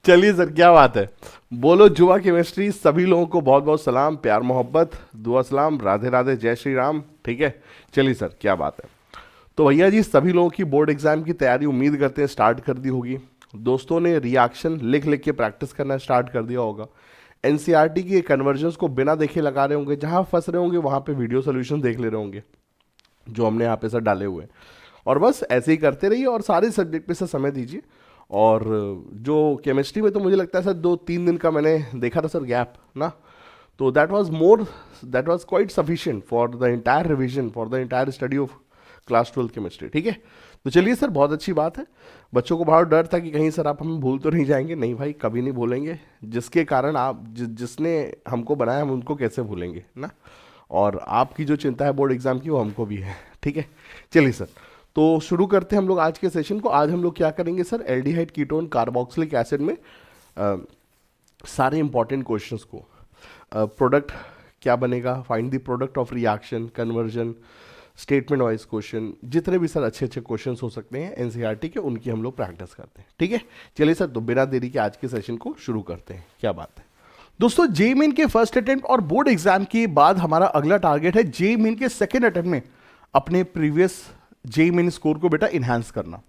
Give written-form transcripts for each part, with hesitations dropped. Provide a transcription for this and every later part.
चलिए सर, क्या बात है। बोलो जुआ केमिस्ट्री, सभी लोगों को बहुत बहुत सलाम, प्यार मोहब्बत, दुआ सलाम, राधे राधे, जय श्री राम। ठीक है, चलिए सर, क्या बात है। तो भैया जी, सभी लोगों की बोर्ड एग्जाम की तैयारी उम्मीद करते हैं स्टार्ट कर दी होगी। दोस्तों ने रिएक्शन लिख लिख के प्रैक्टिस करना स्टार्ट कर दिया होगा। एनसीईआरटी की कन्वर्जन्स को बिना देखे लगा रहे होंगे, जहां फंस रहे होंगे वहां पे वीडियो सोल्यूशन देख ले रहे होंगे जो हमने यहाँ पे सर डाले हुए हैं। और बस ऐसे ही करते रहिए और सारे सब्जेक्ट पे सर समय दीजिए। और जो केमिस्ट्री में तो मुझे लगता है सर 2-3 दिन का मैंने देखा था सर गैप ना, तो that was quite sufficient for the entire revision, for the entire study of class 12 chemistry. ठीक है, तो चलिए सर, बहुत अच्छी बात है। बच्चों को बहुत डर था कि कहीं सर आप हमें भूल तो नहीं जाएंगे। नहीं भाई, कभी नहीं भूलेंगे। जिसके कारण आप जिसने हमको बनाया, हम उनको कैसे भूलेंगे ना। और आपकी जो चिंता है बोर्ड एग्जाम की, वो हमको भी है। ठीक है, चलिए सर, तो शुरू करते हैं हम लोग आज के सेशन को। आज हम लोग क्या करेंगे sir, aldehyde ketone carboxylic acid में सारे इंपॉर्टेंट क्वेश्चंस को, प्रोडक्ट क्या बनेगा, find the product of reaction, conversion, statement wise question, जितने भी सर अच्छे अच्छे क्वेश्चंस हो सकते हैं एनसीईआरटी के, उनकी हम लोग प्रैक्टिस करते हैं। ठीक है, चलिए सर, तो बिना देरी के आज के सेशन को शुरू करते हैं। क्या बात है दोस्तों, जेईई मेन के फर्स्ट अटेम्प्ट और बोर्ड एग्जाम के बाद हमारा अगला टारगेट है जेईई मेन के सेकेंड अटेम्प्ट में अपने प्रीवियस जेईई मेन स्कोर को बेटा इनहांस करना।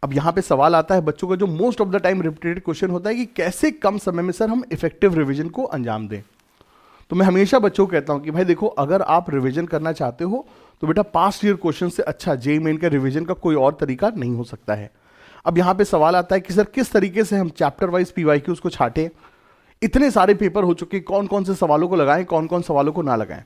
अब यहां पे सवाल आता है बच्चों का, जो most of the time repeated question होता है कि कैसे कम समय में सर हम इफेक्टिव रिवीजन को अंजाम दें। तो मैं हमेशा बच्चों को कहता हूं कि भाई देखो, अगर आप रिवीजन करना चाहते हो तो बेटा पास्ट ईयर क्वेश्चन से अच्छा जेईई मेन का रिवीजन का कोई और तरीका नहीं हो सकता है। अब यहां पे सवाल आता है कि सर किस तरीके से हम चैप्टर वाइज पीवाईक्यूज को छाटें। इतने सारे पेपर हो चुके, कौन कौन से सवालों को लगाएं, कौन कौन सवालों को ना लगाएं।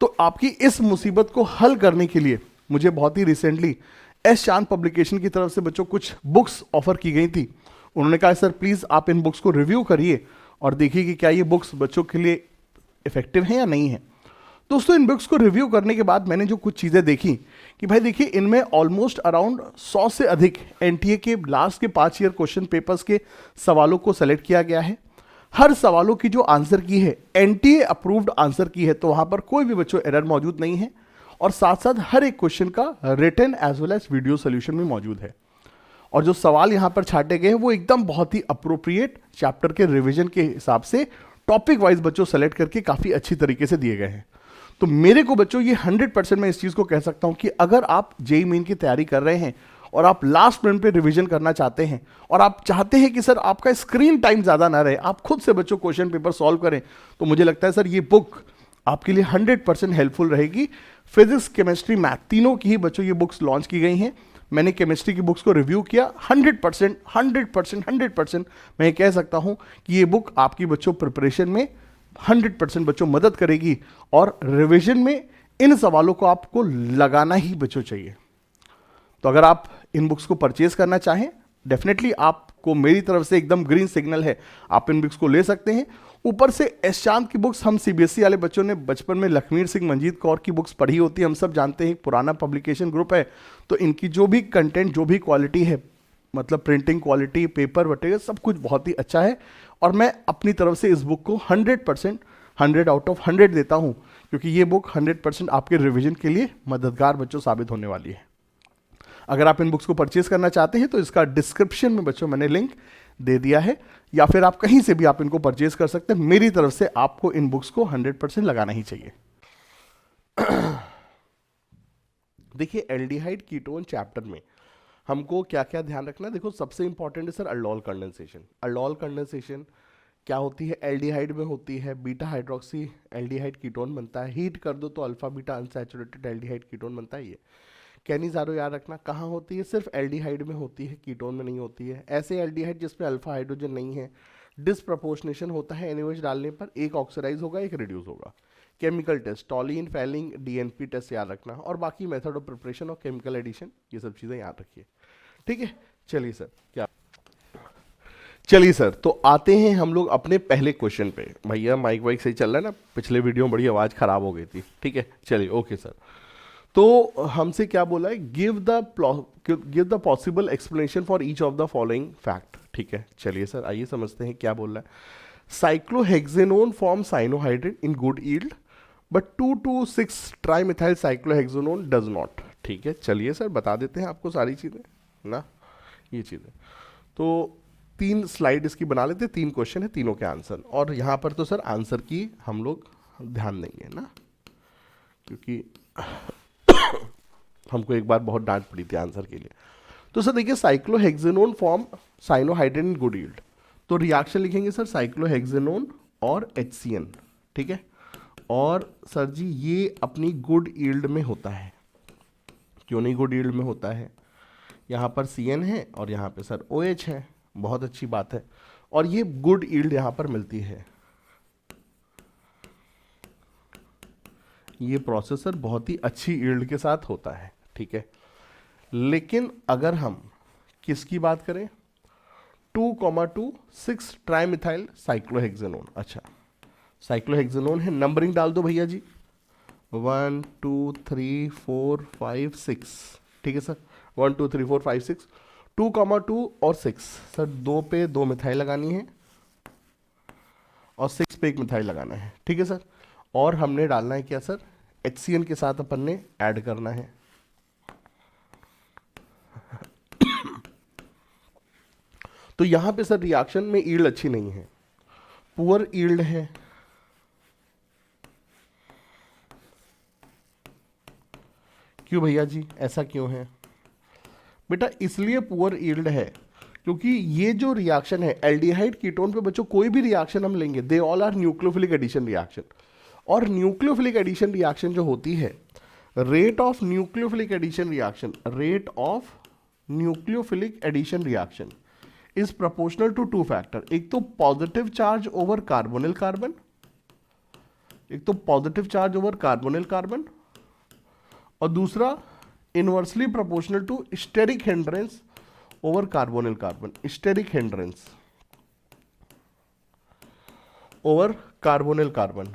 तो आपकी इस मुसीबत को हल करने के लिए मुझे बहुत ही रिसेंटली एस चांद पब्लिकेशन की तरफ से बच्चों कुछ बुक्स ऑफर की गई थी। उन्होंने कहा सर प्लीज आप इन बुक्स को रिव्यू करिए और देखिए कि क्या ये बुक्स बच्चों के लिए इफेक्टिव हैं या नहीं है। दोस्तों, इन बुक्स को रिव्यू करने के बाद मैंने जो कुछ चीज़ें देखी कि भाई देखिए, इनमें ऑलमोस्ट अराउंड 100 से अधिक एनटीए के लास्ट के 5 ईयर क्वेश्चन पेपर्स के सवालों को सेलेक्ट किया गया है। हर सवालों की जो आंसर की है एनटीए अप्रूव्ड आंसर की है, तो वहां पर कोई भी बच्चों एरर मौजूद नहीं है। और साथ साथ हर एक क्वेश्चन का written as well as video solution भी मौजूद है। और जो सवाल यहां पर छाटे गए हैं वो एकदम बहुत ही अप्रोप्रिएट चैप्टर के रिवीजन के हिसाब से टॉपिक वाइज बच्चों सेलेक्ट करके काफी अच्छी तरीके से दिए गए हैं। तो मेरे को बच्चों ये 100% मैं इस चीज को कह सकता हूं कि अगर आप जेईई मेन की तैयारी कर रहे हैं और आप लास्ट मिनट पे रिवीजन करना चाहते हैं और आप चाहते हैं कि सर आपका स्क्रीन टाइम ज्यादा ना रहे, आप खुद से बच्चों क्वेश्चन पेपर सॉल्व करें, तो मुझे लगता है सर ये बुक आपके लिए 100% हेल्पफुल रहेगी। फिजिक्स, केमिस्ट्री, मैथ तीनों की ही बच्चों ये बुक्स लॉन्च की गई हैं। मैंने केमिस्ट्री की बुक्स को रिव्यू किया, 100% मैं ये कह सकता हूं कि ये बुक आपकी बच्चों प्रिपरेशन में 100% बच्चों मदद करेगी। और रिवीजन में इन सवालों को आपको लगाना ही बच्चों चाहिए। तो अगर आप इन बुक्स को परचेज करना चाहें, डेफिनेटली आपको मेरी तरफ से एकदम ग्रीन सिग्नल है, आप इन बुक्स को ले सकते हैं। ऊपर से एस चांद की बुक्स, हम सीबीएसई वाले बच्चों ने बचपन में लखमीर सिंह, मंजीत कौर की बुक्स पढ़ी होती है, हम सब जानते हैं, पुराना पब्लिकेशन ग्रुप है। तो इनकी जो भी कंटेंट, जो भी क्वालिटी है, मतलब प्रिंटिंग क्वालिटी, पेपर वटेरियल, सब कुछ बहुत ही अच्छा है। और मैं अपनी तरफ से इस बुक को 100% 100 आउट ऑफ 100 देता हूं, क्योंकि ये बुक 100% आपके रिवीजन के लिए मददगार बच्चों साबित होने वाली है। अगर आप इन बुक्स को परचेज करना चाहते हैं तो इसका डिस्क्रिप्शन में बच्चों मैंने लिंक दे दिया है, या फिर आप कहीं से भी आप इनको परचेज कर सकते हैं। मेरी तरफ से आपको इन बुक्स को 100% लगाना ही चाहिए। देखिए, एल्डिहाइड कीटोन चैप्टर में हमको क्या क्या ध्यान रखना है। देखो, सबसे इंपॉर्टेंट है sir aldol condensation. Aldol condensation क्या होती है, एल्डिहाइड में होती है, बीटा हाइड्रोक्सी एल्डिहाइड कीटोन बनता है। हीट कर दो तो alpha beta unsaturated aldehyde ketone बनता है। ये कैनिजारो याद रखना, कहाँ होती है, सिर्फ एल्डिहाइड में होती है, कीटोन में नहीं होती है। ऐसे एल्डिहाइड जिसमें अल्फा हाइड्रोजन नहीं है, डिसप्रपोर्शनेशन होता है, एनओएच डालने पर एक ऑक्सीडाइज होगा, एक रिड्यूस होगा। Chemical test, Tollens, Fehling, DNP test याद रखना, और बाकी मेथड ऑफ प्रिपरेशन और केमिकल एडिशन, ये सब चीज़ें याद रखिए। ठीक है, चलिए सर, क्या चलिए सर, तो आते हैं हम लोग अपने पहले क्वेश्चन पे। भैया माइक वाइक सही चल रहा है ना, पिछले वीडियो में बड़ी आवाज़ खराब हो गई थी। ठीक है, चलिए, ओके सर। तो हमसे क्या बोला है, give the possible explanation for each of the following fact. ठीक है, चलिए सर, आइए समझते हैं क्या बोल रहा है। Cyclohexanone form cyanohydrin in good yield, but 2,2,6 trimethyl cyclohexanone does not. ठीक है, चलिए सर, बता देते हैं आपको सारी चीजें ना, ये चीजें। तो 3 स्लाइड इसकी बना लेते, 3 क्वेश्चन है, तीनों के आंसर। और यहाँ पर तो सर आंसर की हम लोग ध्यान देंगे ना, क्योंकि हमको एक बार बहुत डांट पड़ी थी आंसर के लिए। तो सर देखिए, cyclohexanone form cyanohydrin in good yield, तो रिएक्शन लिखेंगे सर साइक्लोहेक्सेनोन और HCN, ठीक है। और सर जी ये अपनी गुड यील्ड में होता है, क्यों नहीं गुड यील्ड में होता है, यहाँ पर CN है और यहाँ पे सर OH है, बहुत अच्छी बात है। और ये गुड यील्ड यहाँ पर मिलती है, ये प्रोसेसर बहुत ही अच्छी यील्ड के साथ होता है, ठीक है। लेकिन अगर हम किसकी बात करें, 2,2 6 ट्राइमिथाइल साइक्लोहेक्सेनोन, अच्छा साइक्लोहेक्सेनोन है, नंबरिंग डाल दो भैया जी, 1 2 3 4 5 6, ठीक है सर, 1 2 3 4 5 6, 2,2 और 6 सर, 2 पे 2 मिथाइल लगानी है और 6 पे 1 मिथाइल लगाना है, ठीक है सर। और हमने डालना है क्या सर, HCN के साथ अपन ने ऐड करना है। तो यहां पे सर रिएक्शन में यील्ड अच्छी नहीं है, पुअर यील्ड है। क्यों भैया जी, ऐसा क्यों है बेटा? इसलिए पुअर यील्ड है क्योंकि ये जो रिएक्शन है एल्डिहाइड कीटोन पे बच्चों, कोई भी रिएक्शन हम लेंगे they all are nucleophilic addition reaction. और न्यूक्लियोफिलिक एडिशन रिएक्शन जो होती है, rate of nucleophilic addition reaction, rate of nucleophilic addition reaction is proportional to 2 factor, एक तो positive charge over carbonyl carbon, एक तो positive charge over carbonyl carbon, और दूसरा inversely proportional to steric hindrance over carbonyl carbon, steric hindrance over carbonyl carbon,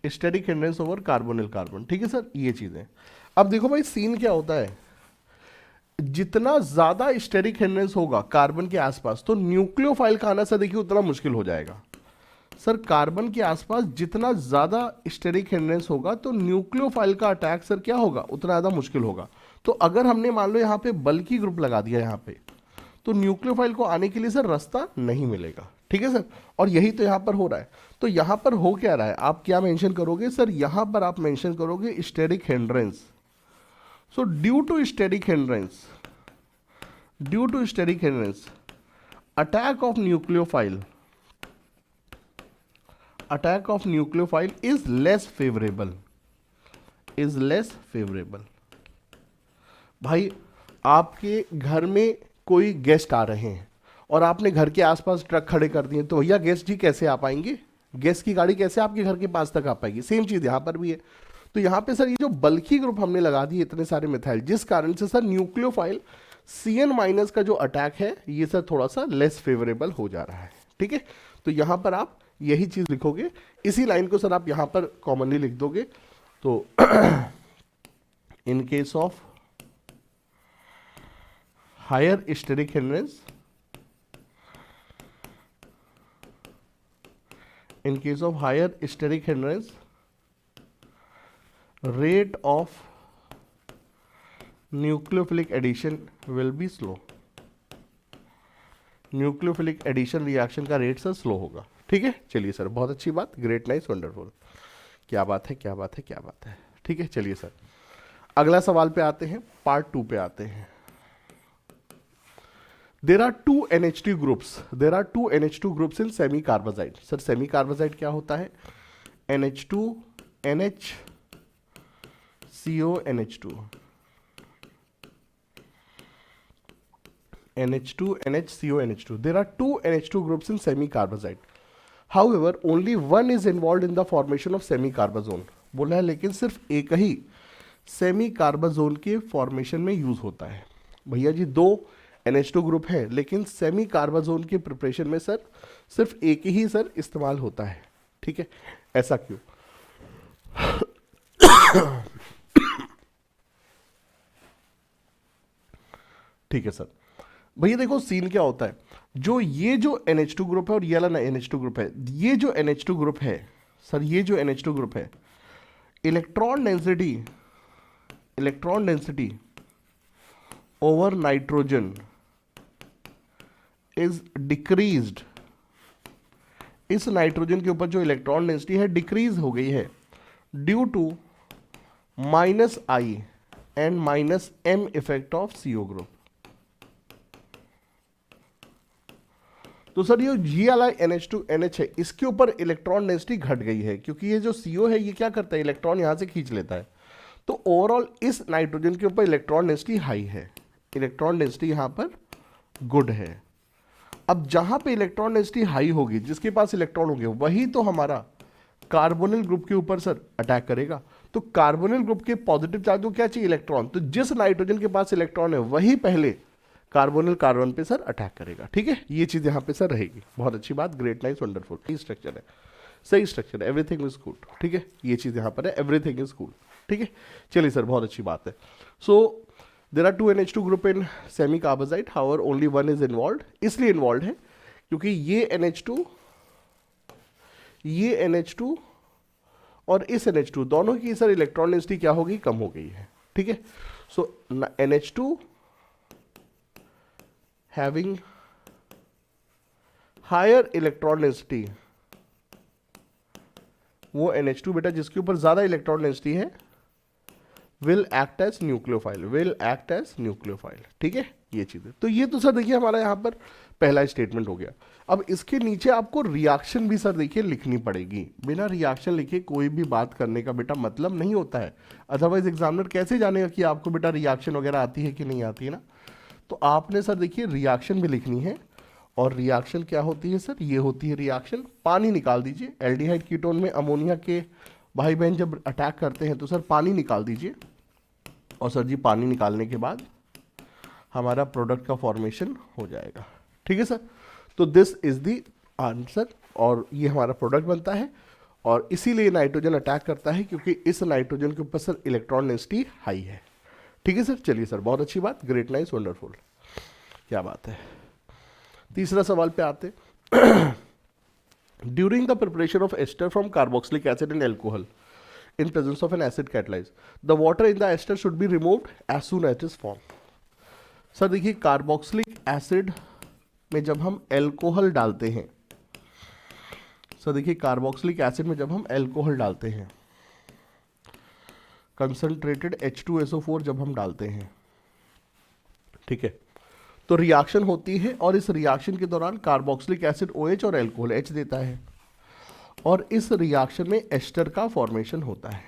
steric hindrance over carbonyl carbon, ठीक है sir, ये चीजें। अब देखो भाई सीन क्या होता है, जितना ज्यादा स्टेरिक हिंड्रेंस होगा कार्बन के आसपास तो न्यूक्लियोफाइल का आना सर देखिए उतना मुश्किल हो जाएगा। सर कार्बन के आसपास जितना ज्यादा स्टेरिक हिंड्रेंस होगा तो न्यूक्लियोफाइल का अटैक सर क्या होगा, उतना ज्यादा मुश्किल होगा। तो अगर हमने मान लो यहाँ पे बल्कि ग्रुप लगा दिया यहाँ पे, तो न्यूक्लियोफाइल को आने के लिए सर रास्ता नहीं मिलेगा, ठीक है सर। और यही तो यहाँ पर हो रहा है। तो यहाँ पर हो क्या रहा है, आप क्या मेंशन करोगे सर, यहाँ पर आप मेंशन करोगे steric hindrance. So due to steric hindrance, due to steric hindrance attack of nucleophile, attack of nucleophile is less favourable, is less favourable. भाई आपके घर में कोई गेस्ट आ रहे हैं और आपने घर के आसपास ट्रक खड़े कर दिए, तो भैया गेस्ट जी कैसे आ पाएंगे, गेस्ट की गाड़ी कैसे आपके घर के पास तक आ पाएगी? सेम चीज यहां पर भी है। तो यहां पे सर ये जो बल्कि ग्रुप हमने लगा दिए इतने सारे मिथाइल, जिस कारण से सर न्यूक्लियोफाइल CN माइनस का जो अटैक है ये सर थोड़ा सा लेस फेवरेबल हो जा रहा है, ठीक है। तो यहां पर आप यही चीज लिखोगे, इसी लाइन को सर आप यहां पर कॉमनली लिख दोगे। तो in case of higher steric hindrance, in case of higher steric hindrance, rate of nucleophilic addition will be slow, nucleophilic addition reaction का रेट सर स्लो होगा, ठीक है। चलिए सर, बहुत अच्छी बात, ग्रेट, नाइस, वंडरफुल, क्या बात है, क्या बात है, क्या बात है, ठीक है। चलिए सर अगला सवाल पे आते हैं, पार्ट 2 पे आते हैं। There are two NH2 groups. There are two NH2 groups in semi-carbazide. Sir semi-carbazide क्या होता है? NH2 NH CO NH2 NH2 NH CO NH2. There are two NH2 groups in semi-carbazide. However, only one is involved in the formation of semi-carbazone. बोला है लेकिन सिर्फ एक ही semi-carbazone के formation में यूज होता है। भैया जी दो NH2 ग्रुप है लेकिन सेमी कार्बाजोन के प्रिपरेशन में सर सिर्फ एक ही सर इस्तेमाल होता है, ठीक है। ऐसा क्यों? ठीक है सर, भैया देखो सीन क्या होता है, जो ये जो NH2 ग्रुप है और ये वाला NH2 ग्रुप है, ये जो NH2 ग्रुप है सर, ये जो NH2 ग्रुप है, electron density over nitrogen is decreased, इस नाइट्रोजन के ऊपर जो इलेक्ट्रॉन डेंसिटी है डिक्रीज हो गई है due to minus I and minus M effect of CO group. तो सर ये जी वाला NH2NH है, इसके ऊपर इलेक्ट्रॉन डेंसिटी घट गई है क्योंकि ये जो CO है ये क्या करता है, इलेक्ट्रॉन यहां से खींच लेता है। तो ओवरऑल इस नाइट्रोजन के ऊपर इलेक्ट्रॉन डेंसिटी हाई है, इलेक्ट्रॉन डेंसिटी यहां पर गुड है। अब जहां पे इलेक्ट्रॉन डेंसिटी हाई होगी, जिसके पास इलेक्ट्रॉन होंगे, वही तो हमारा कार्बोनिल ग्रुप के ऊपर सर अटैक करेगा। तो कार्बोनिल ग्रुप के पॉजिटिव चार्ज को क्या चाहिए, इलेक्ट्रॉन। तो जिस नाइट्रोजन के पास इलेक्ट्रॉन है वही पहले कार्बोनिल कार्बन पे सर अटैक करेगा। ठीक है, ये चीज यहां पे सर रहेगी। बहुत अच्छी बात, ग्रेट, नाइस, वंडरफुल। सही स्ट्रक्चर है, सही स्ट्रक्चर है, एवरीथिंग इज गुड। ठीक है, ये चीज यहां पर है, एवरीथिंग इज गुड। ठीक है, चलिए सर, बहुत अच्छी बात है। So there are 2 NH2 group in semicarbazide, however only 1 is involve. इसलिए इन्वॉल्व है क्योंकि ये NH2, ये NH2 और इस NH2 दोनों की सर इलेक्ट्रॉन डेंसिटी क्या होगी, कम हो गई है। ठीक है, so NH2 having higher electron density, वो NH2 बेटा जिसके ऊपर ज्यादा इलेक्ट्रॉन डेंसिटी है will act as nucleophile, will act as nucleophile. ठीक है, ये चीज है। तो ये तो सर देखिए हमारा यहां पर पहला स्टेटमेंट हो गया। अब इसके नीचे आपको रिएक्शन भी सर देखिए लिखनी पड़ेगी। बिना रिएक्शन लिखे कोई भी बात करने का बेटा मतलब नहीं होता है, अदरवाइज एग्जामिनर कैसे जानेगा कि आपको बेटा रिएक्शन वगैरह आती है कि नहीं आती है ना। तो आपने सर देखिए रिएक्शन भी लिखनी है, और रिएक्शन क्या होती है सर, ये होती है रिएक्शन। पानी निकाल दीजिए, एल्डिहाइड कीटोन में अमोनिया के भाई बहन जब अटैक करते हैं तो सर पानी निकाल दीजिए, और सर जी पानी निकालने के बाद हमारा प्रोडक्ट का फॉर्मेशन हो जाएगा। ठीक है सर, तो दिस इज द आंसर, और ये हमारा प्रोडक्ट बनता है। और इसीलिए नाइट्रोजन अटैक करता है क्योंकि इस नाइट्रोजन के ऊपर सर इलेक्ट्रॉन डेंसिटी हाई है। ठीक है सर, चलिए सर, बहुत अच्छी बात, ग्रेट, नाइस, वंडरफुल, क्या बात है। तीसरा सवाल पे आते। During the preparation of ester from carboxylic acid and alcohol in presence of an acid catalyzed, the water in the ester should be removed as soon as it is formed। Sir देखिए carboxylic acid में जब हम alcohol डालते हैं, sir देखिए carboxylic acid में जब हम एल्कोहल डालते हैं, कंसंट्रेटेड H2SO4 जब हम डालते हैं, ठीक है, तो रिएक्शन होती है, और इस रिएक्शन के दौरान कार्बोक्सिलिक एसिड OH और एल्कोहल H देता है, और इस रिएक्शन में एस्टर का फॉर्मेशन होता है।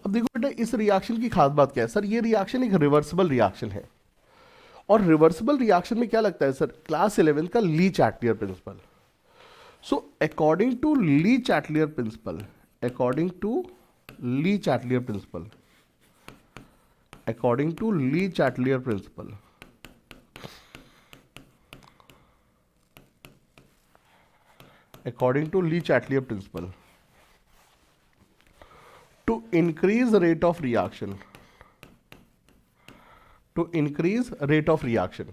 अब देखो बेटा इस रिएक्शन की खास बात क्या है सर, ये रिएक्शन एक रिवर्सिबल रिएक्शन है, और रिवर्सिबल रिएक्शन में क्या लगता है सर, क्लास 11 का Le Chatelier principle. So according to Le Chatelier principle, according to Le Chatelier principle, according to Le Chatelier principle, according to Lee Chatelier principle, to increase rate of reaction, to increase rate of reaction,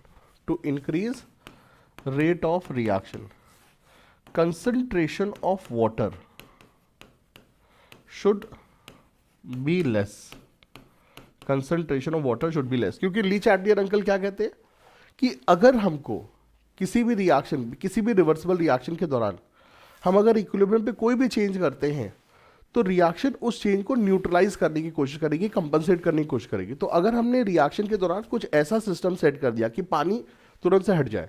to increase rate of reaction, concentration of water should be less, concentration of water should be less। क्योंकि ली Chatelier uncle क्या कहते हैं कि अगर हमको किसी भी reaction, किसी भी रिवर्सिबल रिएक्शन के दौरान हम अगर इक्विलिब्रियम पे कोई भी चेंज करते हैं तो रिएक्शन उस चेंज को न्यूट्रलाइज करने की कोशिश करेगी, कंपनसेट करने की कोशिश करेगी। तो अगर हमने रिएक्शन के दौरान कुछ ऐसा सिस्टम सेट कर दिया कि पानी तुरंत से हट जाए,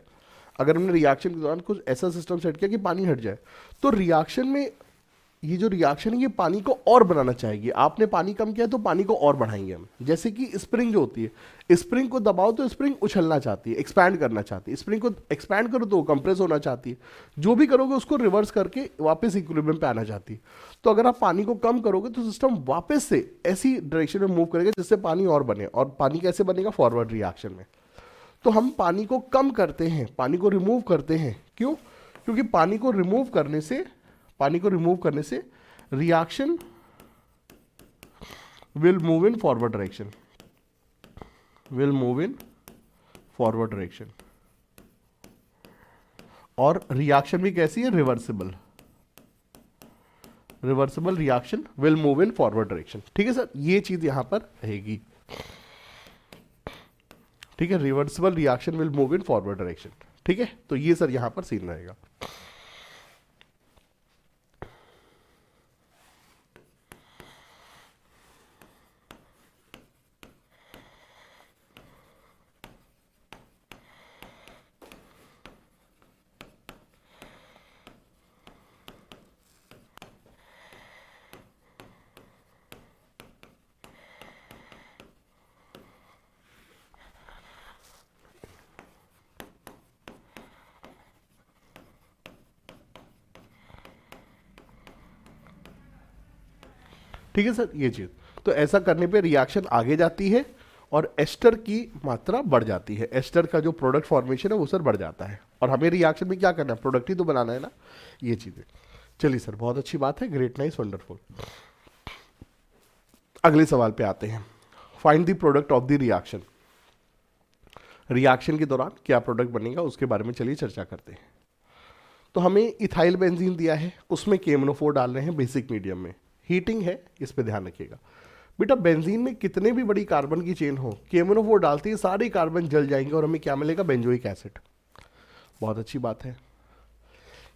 अगर हमने रिएक्शन के दौरान कुछ ऐसा सिस्टम सेट किया कि पानी हट जाए, तो रिएक्शन में ये जो रिएक्शन है ये पानी को और बनाना चाहेगी। आपने पानी कम किया तो पानी को और बढ़ाएंगे हम। जैसे कि स्प्रिंग जो होती है, स्प्रिंग को दबाओ तो स्प्रिंग उछलना चाहती है, एक्सपैंड करना चाहती है, स्प्रिंग को एक्सपैंड करो तो कंप्रेस होना चाहती है, जो भी करोगे उसको रिवर्स करके वापस इक्विलिब्रियम पे आना चाहती है। तो अगर आप पानी को कम करोगे तो सिस्टम वापस से ऐसी डायरेक्शन में मूव करेगा जिससे पानी और बने, और पानी कैसे बनेगा, फॉरवर्ड रिएक्शन में। तो हम पानी को कम करते हैं, पानी को रिमूव करते हैं, क्यों, क्योंकि पानी को रिमूव करने से reaction will move in forward direction, will move in forward direction. और रिएक्शन भी कैसी है, reversible, reversible reaction will move in forward direction. ठीक है सर, ये चीज यहां पर रहेगी। ठीक है, reversible reaction will move in forward direction. ठीक है, तो ये सर यहां पर सीन रहेगा। ठीक है सर, ये चीज तो ऐसा करने पे रिएक्शन आगे जाती है और एस्टर की मात्रा बढ़ जाती है, एस्टर का जो प्रोडक्ट फॉर्मेशन है वो सर बढ़ जाता है, और हमें रिएक्शन में क्या करना है, प्रोडक्ट ही तो बनाना है ना, ये चीजें। चलिए सर, बहुत अच्छी बात है, ग्रेट, नाइस, वंडरफुल। अगले सवाल पे आते हैं, find the product of the reaction. Reaction के दौरान क्या प्रोडक्ट बनेगा उसके बारे में चलिए चर्चा करते हैं। तो हमें इथाइल बेंजीन दिया है, उसमें KMnO4 डाल रहे हैं बेसिक मीडियम में, हीटिंग है, इस पे ध्यान रखिएगा बेटा। बेंजीन में कितने भी बड़ी कार्बन की चेन हो, KMnO4 डालते ही सारे कार्बन जल जाएंगे और हमें क्या मिलेगा, बेंजोइक एसिड। बहुत अच्छी बात है।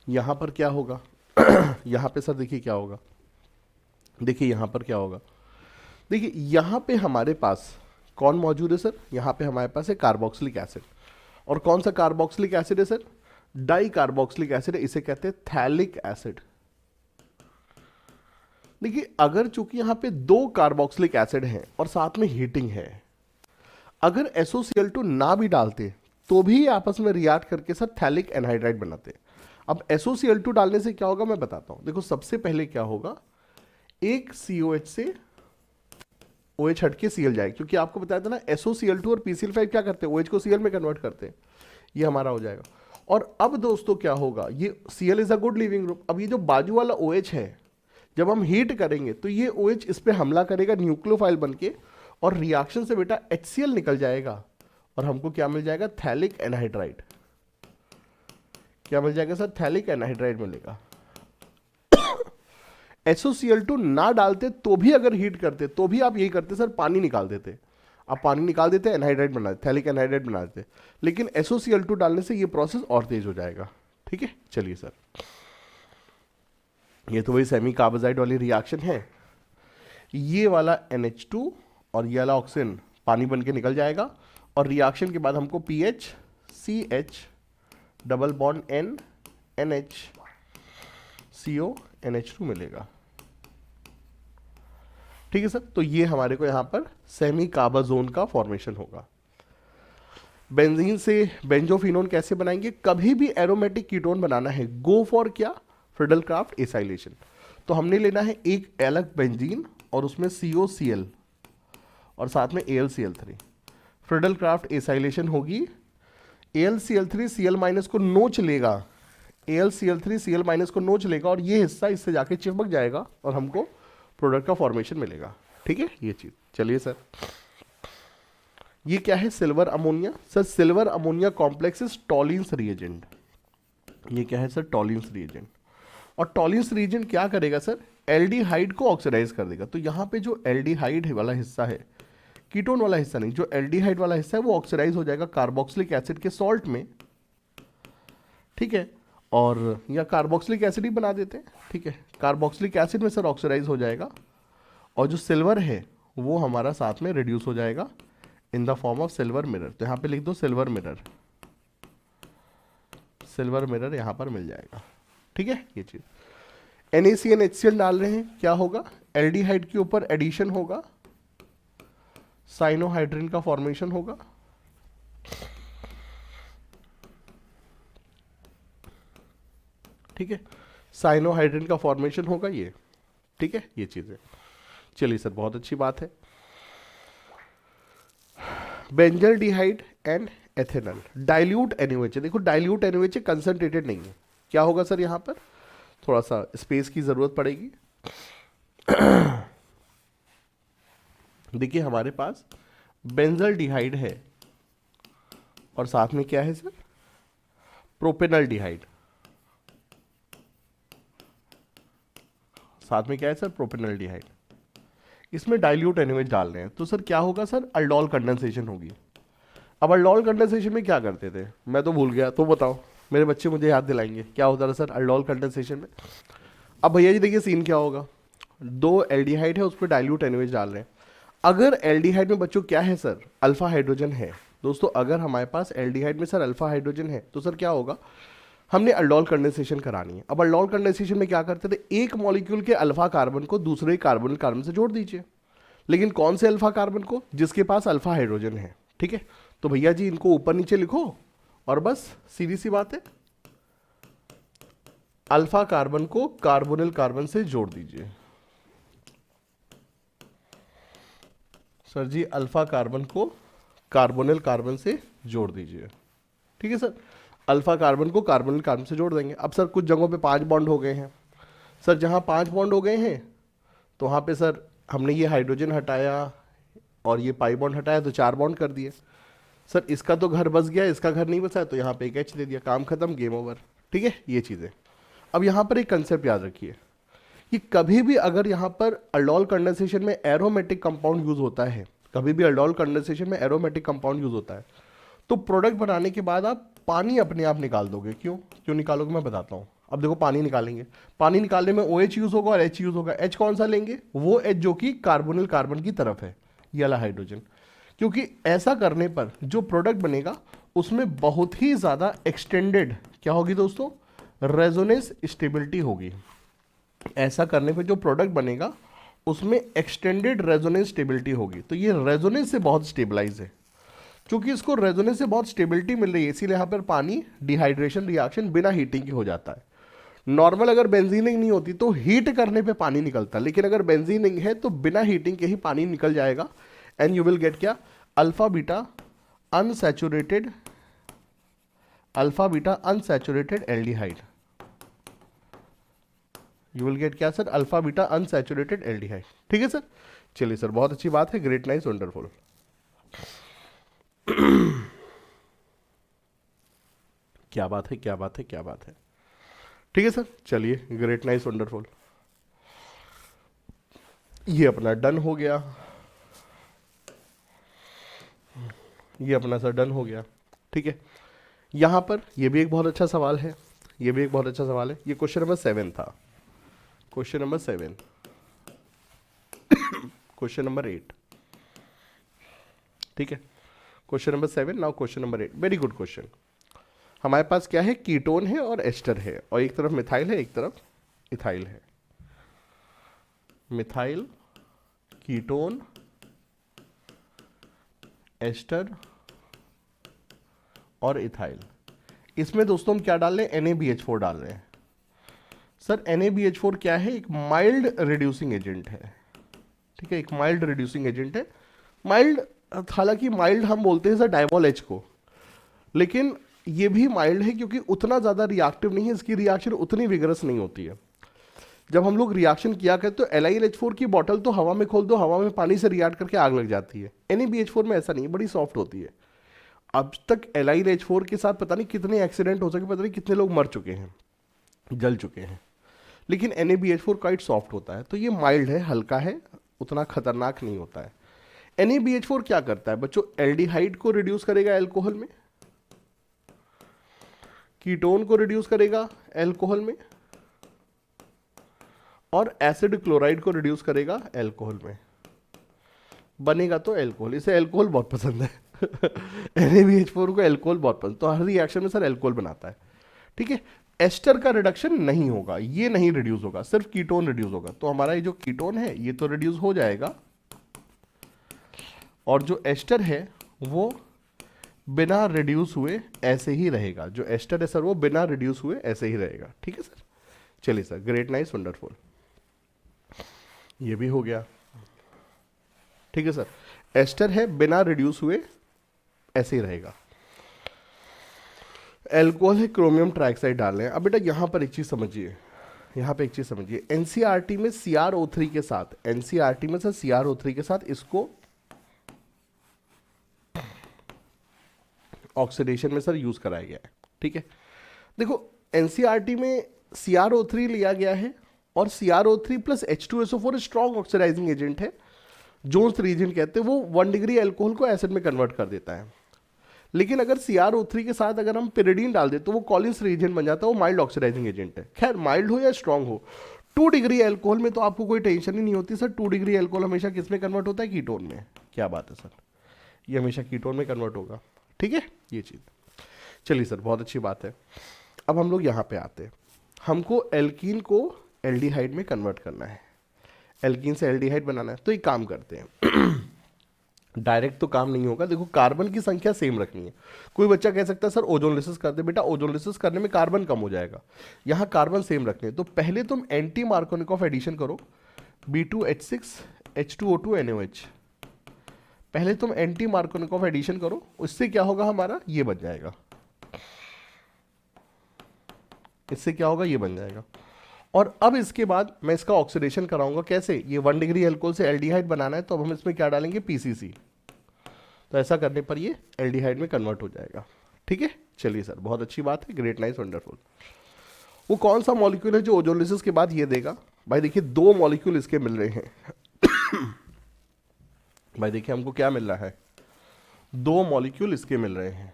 यहां पर क्या होगा यहां पे सर देखिए क्या होगा, देखिए यहां पर क्या होगा, देखिए यहां पे हमारे पास कौन मौजूद है सर, यहां पे हमारे पास है कार्बोक्सिलिक एसिड, और कौन सा कार्बोक्सिलिक एसिड है सर, डाई कार्बोक्सिलिक एसिड है, इसे कहते हैं थैलिक एसिड। देखिए अगर चूंकि यहां पे दो कार्बोक्सिलिक एसिड हैं और साथ में हीटिंग है, अगर SOCl2 ना भी डालते तो भी आपस में रिएक्ट करके सर थैलिक एनहाइड्राइड बनाते। अब SOCl2 डालने से क्या होगा मैं बताता हूं। देखो सबसे पहले क्या होगा, एक COH से OH हट के Cl जाएगा, क्योंकि आपको बताया था ना SOCl2 और PCl5 क्या करते हैं, OH को Cl में कन्वर्ट करते हैं, ये हमारा हो जाएगा। और अब दोस्तों क्या होगा, ये Cl is a good leaving group, अब ये जो बाजू वाला OH है जब हम हीट करेंगे तो ये OH इस पे हमला करेगा न्यूक्लियोफाइल बनके, और रिएक्शन से बेटा HCl निकल जाएगा और हमको क्या मिल जाएगा, थैलिक एनहाइड्राइड। क्या मिल जाएगा सर, थैलिक एनहाइड्राइड मिलेगा। SOCl2 ना डालते तो भी अगर हीट करते तो भी आप यही करते सर, पानी निकाल देते, आप पानी निकाल देते, एनहाइड्राइड बना देते, थैलिक एनहाइड्राइड बना देते, लेकिन SOCl2 डालने से ये प्रोसेस और तेज हो जाएगा। ठीक है, चलिए सर, ये तो वही सेमी कार्बोजाइड वाली रिएक्शन है। ये वाला NH2 और ये वाला ऑक्सीजन पानी बन के निकल जाएगा, और रिएक्शन के बाद हमको PH CH double bond N NH CO NH2 मिलेगा। ठीक है सर, तो ये हमारे को यहां पर सेमी कार्बाजोन का फॉर्मेशन होगा। बेंजीन से बेंजोफिनोन कैसे बनाएंगे, कभी भी एरोमेटिक कीटोन बनाना है, गो फॉर क्या, फ्रिडलक्राफ्ट एसाइलेशन। तो हमने लेना है एक अलग बेंजीन और उसमें COCl और साथ में AlCl3, फ्रिडलक्राफ्ट एसाइलेशन होगी। AlCl3 Cl माइनस को नोच लेगा, AlCl3 Cl माइनस को नोच लेगा और ये हिस्सा इससे जाके चिपक जाएगा और हमको प्रोडक्ट का फॉर्मेशन मिलेगा। ठीक है, ये चीज। चलिए सर, ये क्या है, silver ammonia. Sir silver ammonia complex is Tollens reagent. ये क्या है सर, टॉलिन्स रिएजेंट। और टॉलिन्स रिएजेंट क्या करेगा सर, एल्डिहाइड को ऑक्सीडाइज कर देगा। तो यहां पे जो एल्डिहाइड वाला हिस्सा है, कीटोन वाला हिस्सा नहीं, जो एल्डिहाइड वाला हिस्सा है वो ऑक्सीडाइज हो जाएगा कार्बोक्सिलिक एसिड के सॉल्ट में। ठीक है, और या कार्बोक्सिलिक एसिड ही बना देते हैं। ठीक है, कार्बोक्सिलिक एसिड में सर ऑक्सीडाइज हो जाएगा, और जो सिल्वर है वो हमारा साथ में रिड्यूस हो जाएगा in the form of silver mirror. तो यहां पे लिख दो सिल्वर मिरर, सिल्वर मिरर यहां पर मिल जाएगा। ठीक है, ये चीज। NaCN HCl डाल रहे हैं, क्या होगा, एल्डिहाइड के ऊपर एडिशन होगा, साइनोहाइड्रिन का फॉर्मेशन होगा। ठीक है, साइनोहाइड्रिन का फॉर्मेशन होगा ये। ठीक है, ये चीजें। चलिए सर, बहुत अच्छी बात है। Benzaldehyde and ethanol, dilute NaOH। देखो डाइल्यूट NaOH कंसंट्रेटेड नहीं है, क्या होगा सर, यहां पर थोड़ा सा स्पेस की जरूरत पड़ेगी। देखिए हमारे पास बेंजल्डिहाइड है और साथ में क्या है सर, प्रोपेनल्डिहाइड, साथ में क्या है सर, प्रोपेनल्डिहाइड। इसमें डाइल्यूट NaOH डाल रहे हैं, तो सर क्या होगा सर, अल्डोल कंडेंसेशन होगी। अब अल्डोल कंडेंसेशन में क्या करते थे, मैं तो भूल गया, तो बताओ, मेरे बच्चे मुझे याद दिलाएंगे क्या होता था सर अल्डोल कंडेंसेशन में। अब भैया जी देखिए सीन क्या होगा, दो एल्डिहाइड है, उस पर डाइल्यूट एनएच डाल रहे हैं। अगर एल्डिहाइड में बच्चों क्या है सर, अल्फा हाइड्रोजन है। दोस्तों अगर हमारे पास एल्डिहाइड में सर अल्फा हाइड्रोजन है तो सर क्या होगा, हमने अल्डोल कंडेंसेशन करानी है। अब अल्डोल कंडेंसेशन में क्या करते थे, एक मॉलिक्यूल के अल्फा कार्बन को दूसरे कार्बन कार्बन से जोड़ दीजिए, लेकिन कौन से अल्फा कार्बन को, जिसके पास अल्फा हाइड्रोजन है। ठीक है, तो भैया जी इनको ऊपर नीचे लिखो और बस सीधी सी बात है, अल्फा कार्बन को कार्बोनिल कार्बन से जोड़ दीजिए। सर जी अल्फा कार्बन को कार्बोनिल कार्बन से जोड़ दीजिए। ठीक है सर, अल्फा कार्बन को कार्बोनिल कार्बन से जोड़ देंगे। अब सर कुछ जगहों पे 5 बॉन्ड हो गए हैं, सर जहां 5 बॉन्ड हो गए हैं तो वहां पे सर हमने ये हाइड्रोजन हटाया और ये पाई बॉन्ड हटाया तो 4 बॉन्ड कर दिए। सर इसका तो घर बस गया, इसका घर नहीं बसा, तो यहाँ पे एक एच दे दिया, काम खत्म, गेम ओवर। ठीक है, ये चीज़ें। अब यहाँ पर एक कंसेप्ट याद रखिए कि कभी भी अगर यहाँ पर अल्डोल कंडेंसेशन में एरोमेटिक कंपाउंड यूज होता है, कभी भी अल्डोल कंडेंसेशन में एरोमेटिक कंपाउंड यूज होता है, तो प्रोडक्ट बनाने के बाद आप पानी अपने आप निकाल दोगे। क्यों क्यों निकालोगे मैं बताता हूँ। अब देखो पानी निकालेंगे, पानी निकालने में OH यूज होगा और H यूज होगा। H कौन सा लेंगे, वो H जो कि कार्बोनिल कार्बन की तरफ है, ये वाला हाइड्रोजन। क्योंकि ऐसा करने पर जो प्रोडक्ट बनेगा उसमें बहुत ही ज्यादा एक्सटेंडेड क्या होगी दोस्तों, रेजोनेंस स्टेबिलिटी होगी। ऐसा करने पर जो प्रोडक्ट बनेगा उसमें एक्सटेंडेड रेजोनेंस स्टेबिलिटी होगी। तो ये रेजोनेंस से बहुत स्टेबलाइज है। क्योंकि इसको रेजोनेंस से बहुत स्टेबिलिटी मिल रही है, इसीलिए यहाँ पर पानी डिहाइड्रेशन रिएक्शन बिना हीटिंग के हो जाता है। नॉर्मल अगर बेंजीनिंग नहीं होती तो हीट करने पे पानी निकलता, लेकिन अगर बेंजीनिंग है तो बिना हीटिंग के ही पानी निकल जाएगा। एंड यू विल गेट क्या, alpha beta unsaturated, alpha beta unsaturated aldehyde. You will get क्या sir, alpha beta unsaturated aldehyde. ठीक है सर, चलिए सर बहुत अच्छी बात है, ग्रेट नाइस वंडरफुल। क्या बात है, क्या बात है, क्या बात है। ठीक है सर, चलिए ग्रेट नाइस वंडरफुल, ये अपना डन हो गया, ये अपना सर डन हो गया। ठीक है, यहां पर ये भी एक बहुत अच्छा सवाल है, ये भी एक बहुत अच्छा सवाल है। ये क्वेश्चन नंबर 7 था, क्वेश्चन नंबर 7, क्वेश्चन नंबर 8। ठीक है, question number 7, now question number 8, very good question. हमारे पास क्या है, कीटोन है और एस्टर है, और एक तरफ मिथाइल है एक तरफ इथाइल है। मिथाइल, कीटोन, एस्टर और इथाइल। इसमें दोस्तों हम क्या डाल रहे हैं, NaBH4 डाल रहे हैं। सर NaBH4 क्या है, एक माइल्ड रिड्यूसिंग एजेंट है। ठीक है, एक माइल्ड रिड्यूसिंग एजेंट है। माइल्ड, हालांकि माइल्ड हम बोलते हैं सर डायमोल H को, लेकिन ये भी माइल्ड है क्योंकि उतना ज़्यादा रिएक्टिव नहीं है, इसकी रिएक्शन उतनी विगरस नहीं होती है। जब हम लोग रिएक्शन किया करते तो LiLH4 की बॉटल तो हवा में खोल दो, हवा में पानी से रिएक्ट करके आग लग जाती है। NaBH4 में ऐसा नहीं है, बड़ी सॉफ्ट होती है। अब तक LiLH4 के साथ पता नहीं कितने एक्सीडेंट हो सके, पता नहीं कितने लोग मर चुके हैं, जल चुके हैं, लेकिन NaBH4 क्वाइट सॉफ्ट होता है। तो ये माइल्ड है, हल्का है, उतना खतरनाक नहीं होता है। NaBH4 क्या करता है बच्चों, एल्डिहाइड को रिड्यूस करेगा एल्कोहल में, कीटोन को रिड्यूस करेगा एल्कोहल में, और एसिड क्लोराइड को रिड्यूस करेगा एल्कोहल में। बनेगा तो एल्कोहल, इसे एल्कोहल बहुत पसंद है। NaBH4 को एल्कोहल बहुत पसंद, तो हर रिएक्शन में सर एल्कोहल बनाता है। ठीक है, एस्टर का रिडक्शन नहीं होगा, ये नहीं रिड्यूस होगा, सिर्फ कीटोन रिड्यूस होगा। तो हमारा ये जो कीटोन है ये तो रिड्यूस हो जाएगा, और जो एस्टर है वो बिना रिड्यूस हुए ऐसे ही रहेगा। जो एस्टर है सर वो बिना रिड्यूस हुए ऐसे ही रहेगा। ठीक है सर, चलिए सर ग्रेट नाइस वंडरफुल, ये भी हो गया। ठीक है सर, एस्टर है बिना रिड्यूस हुए ऐसे ही रहेगा। एल्कोहल है, क्रोमियम ट्राइऑक्साइड डाल रहे हैं। अब बेटा यहां पर एक चीज समझिए, यहां पे एक चीज समझिए, एनसीईआरटी में CrO3 के साथ, एनसीईआरटी में सर CrO3 के साथ इसको ऑक्सीडेशन में सर यूज कराया गया है। ठीक है, देखो एनसीईआरटी में CrO3 लिया गया है, और CrO3 plus H2SO4 strong oxidising agent है, जोन्स रीजन कहते हैं। वो 1 डिग्री एल्कोहल को एसिड में कन्वर्ट कर देता है। लेकिन अगर CrO3 के साथ अगर हम pyridine डाल दें तो वो कॉलिन्स रिएजेंट बन जाता है, वो माइल्ड ऑक्सीडाइजिंग एजेंट है। खैर माइल्ड हो या स्ट्रांग हो, 2 डिग्री एल्कोहल में तो आपको कोई टेंशन ही नहीं होती सर। 2 डिग्री एल्कोहल हमेशा किस में कन्वर्ट होता है? कीटोन में। क्या बात है सर, ये हमेशा कीटोन में कन्वर्ट होगा, ठीक है ये चीज़। चलिए सर बहुत अच्छी बात है। अब हम लोग यहाँ पे आते हैं, हमको एल्कीन को एल्डिहाइड में कन्वर्ट करना है, एल्कीन से एल्डिहाइड बनाना है। तो एक काम करते हैं, डायरेक्ट तो काम नहीं होगा, देखो कार्बन की संख्या सेम रखनी है। कोई बच्चा कह सकता है सर ओजोनलिसिस कर दे, बेटा ओजोनलिसिस करने में कार्बन कम हो जाएगा, यहाँ कार्बन सेम रखने हैं। तो पहले तुम एंटी मार्कोनिकॉफ एडिशन करो, B2H6H2O2 NaOH। पहले तुम एंटी मार्कोनिकॉफ एडिशन करो, उससे क्या होगा हमारा, ये बन जाएगा, इससे क्या होगा, ये बन जाएगा। और अब इसके बाद मैं इसका ऑक्सीडेशन कराऊंगा, कैसे, ये 1 डिग्री एल्कोहल से एल्डिहाइड बनाना है, तो अब हम इसमें क्या डालेंगे, PCC। तो ऐसा करने पर ये एल्डिहाइड में कन्वर्ट हो जाएगा, ठीक है। चलिए सर बहुत अच्छी बात है, ग्रेट नाइस वंडरफुल। वो कौन सा मॉलिक्यूल है जो ओजोलिसिस के बाद ये देगा? भाई देखिए 2 मॉलिक्यूल इसके मिल रहे हैं भाई देखिए हमको क्या मिल रहा है, 2 मॉलिक्यूल इसके मिल रहे हैं।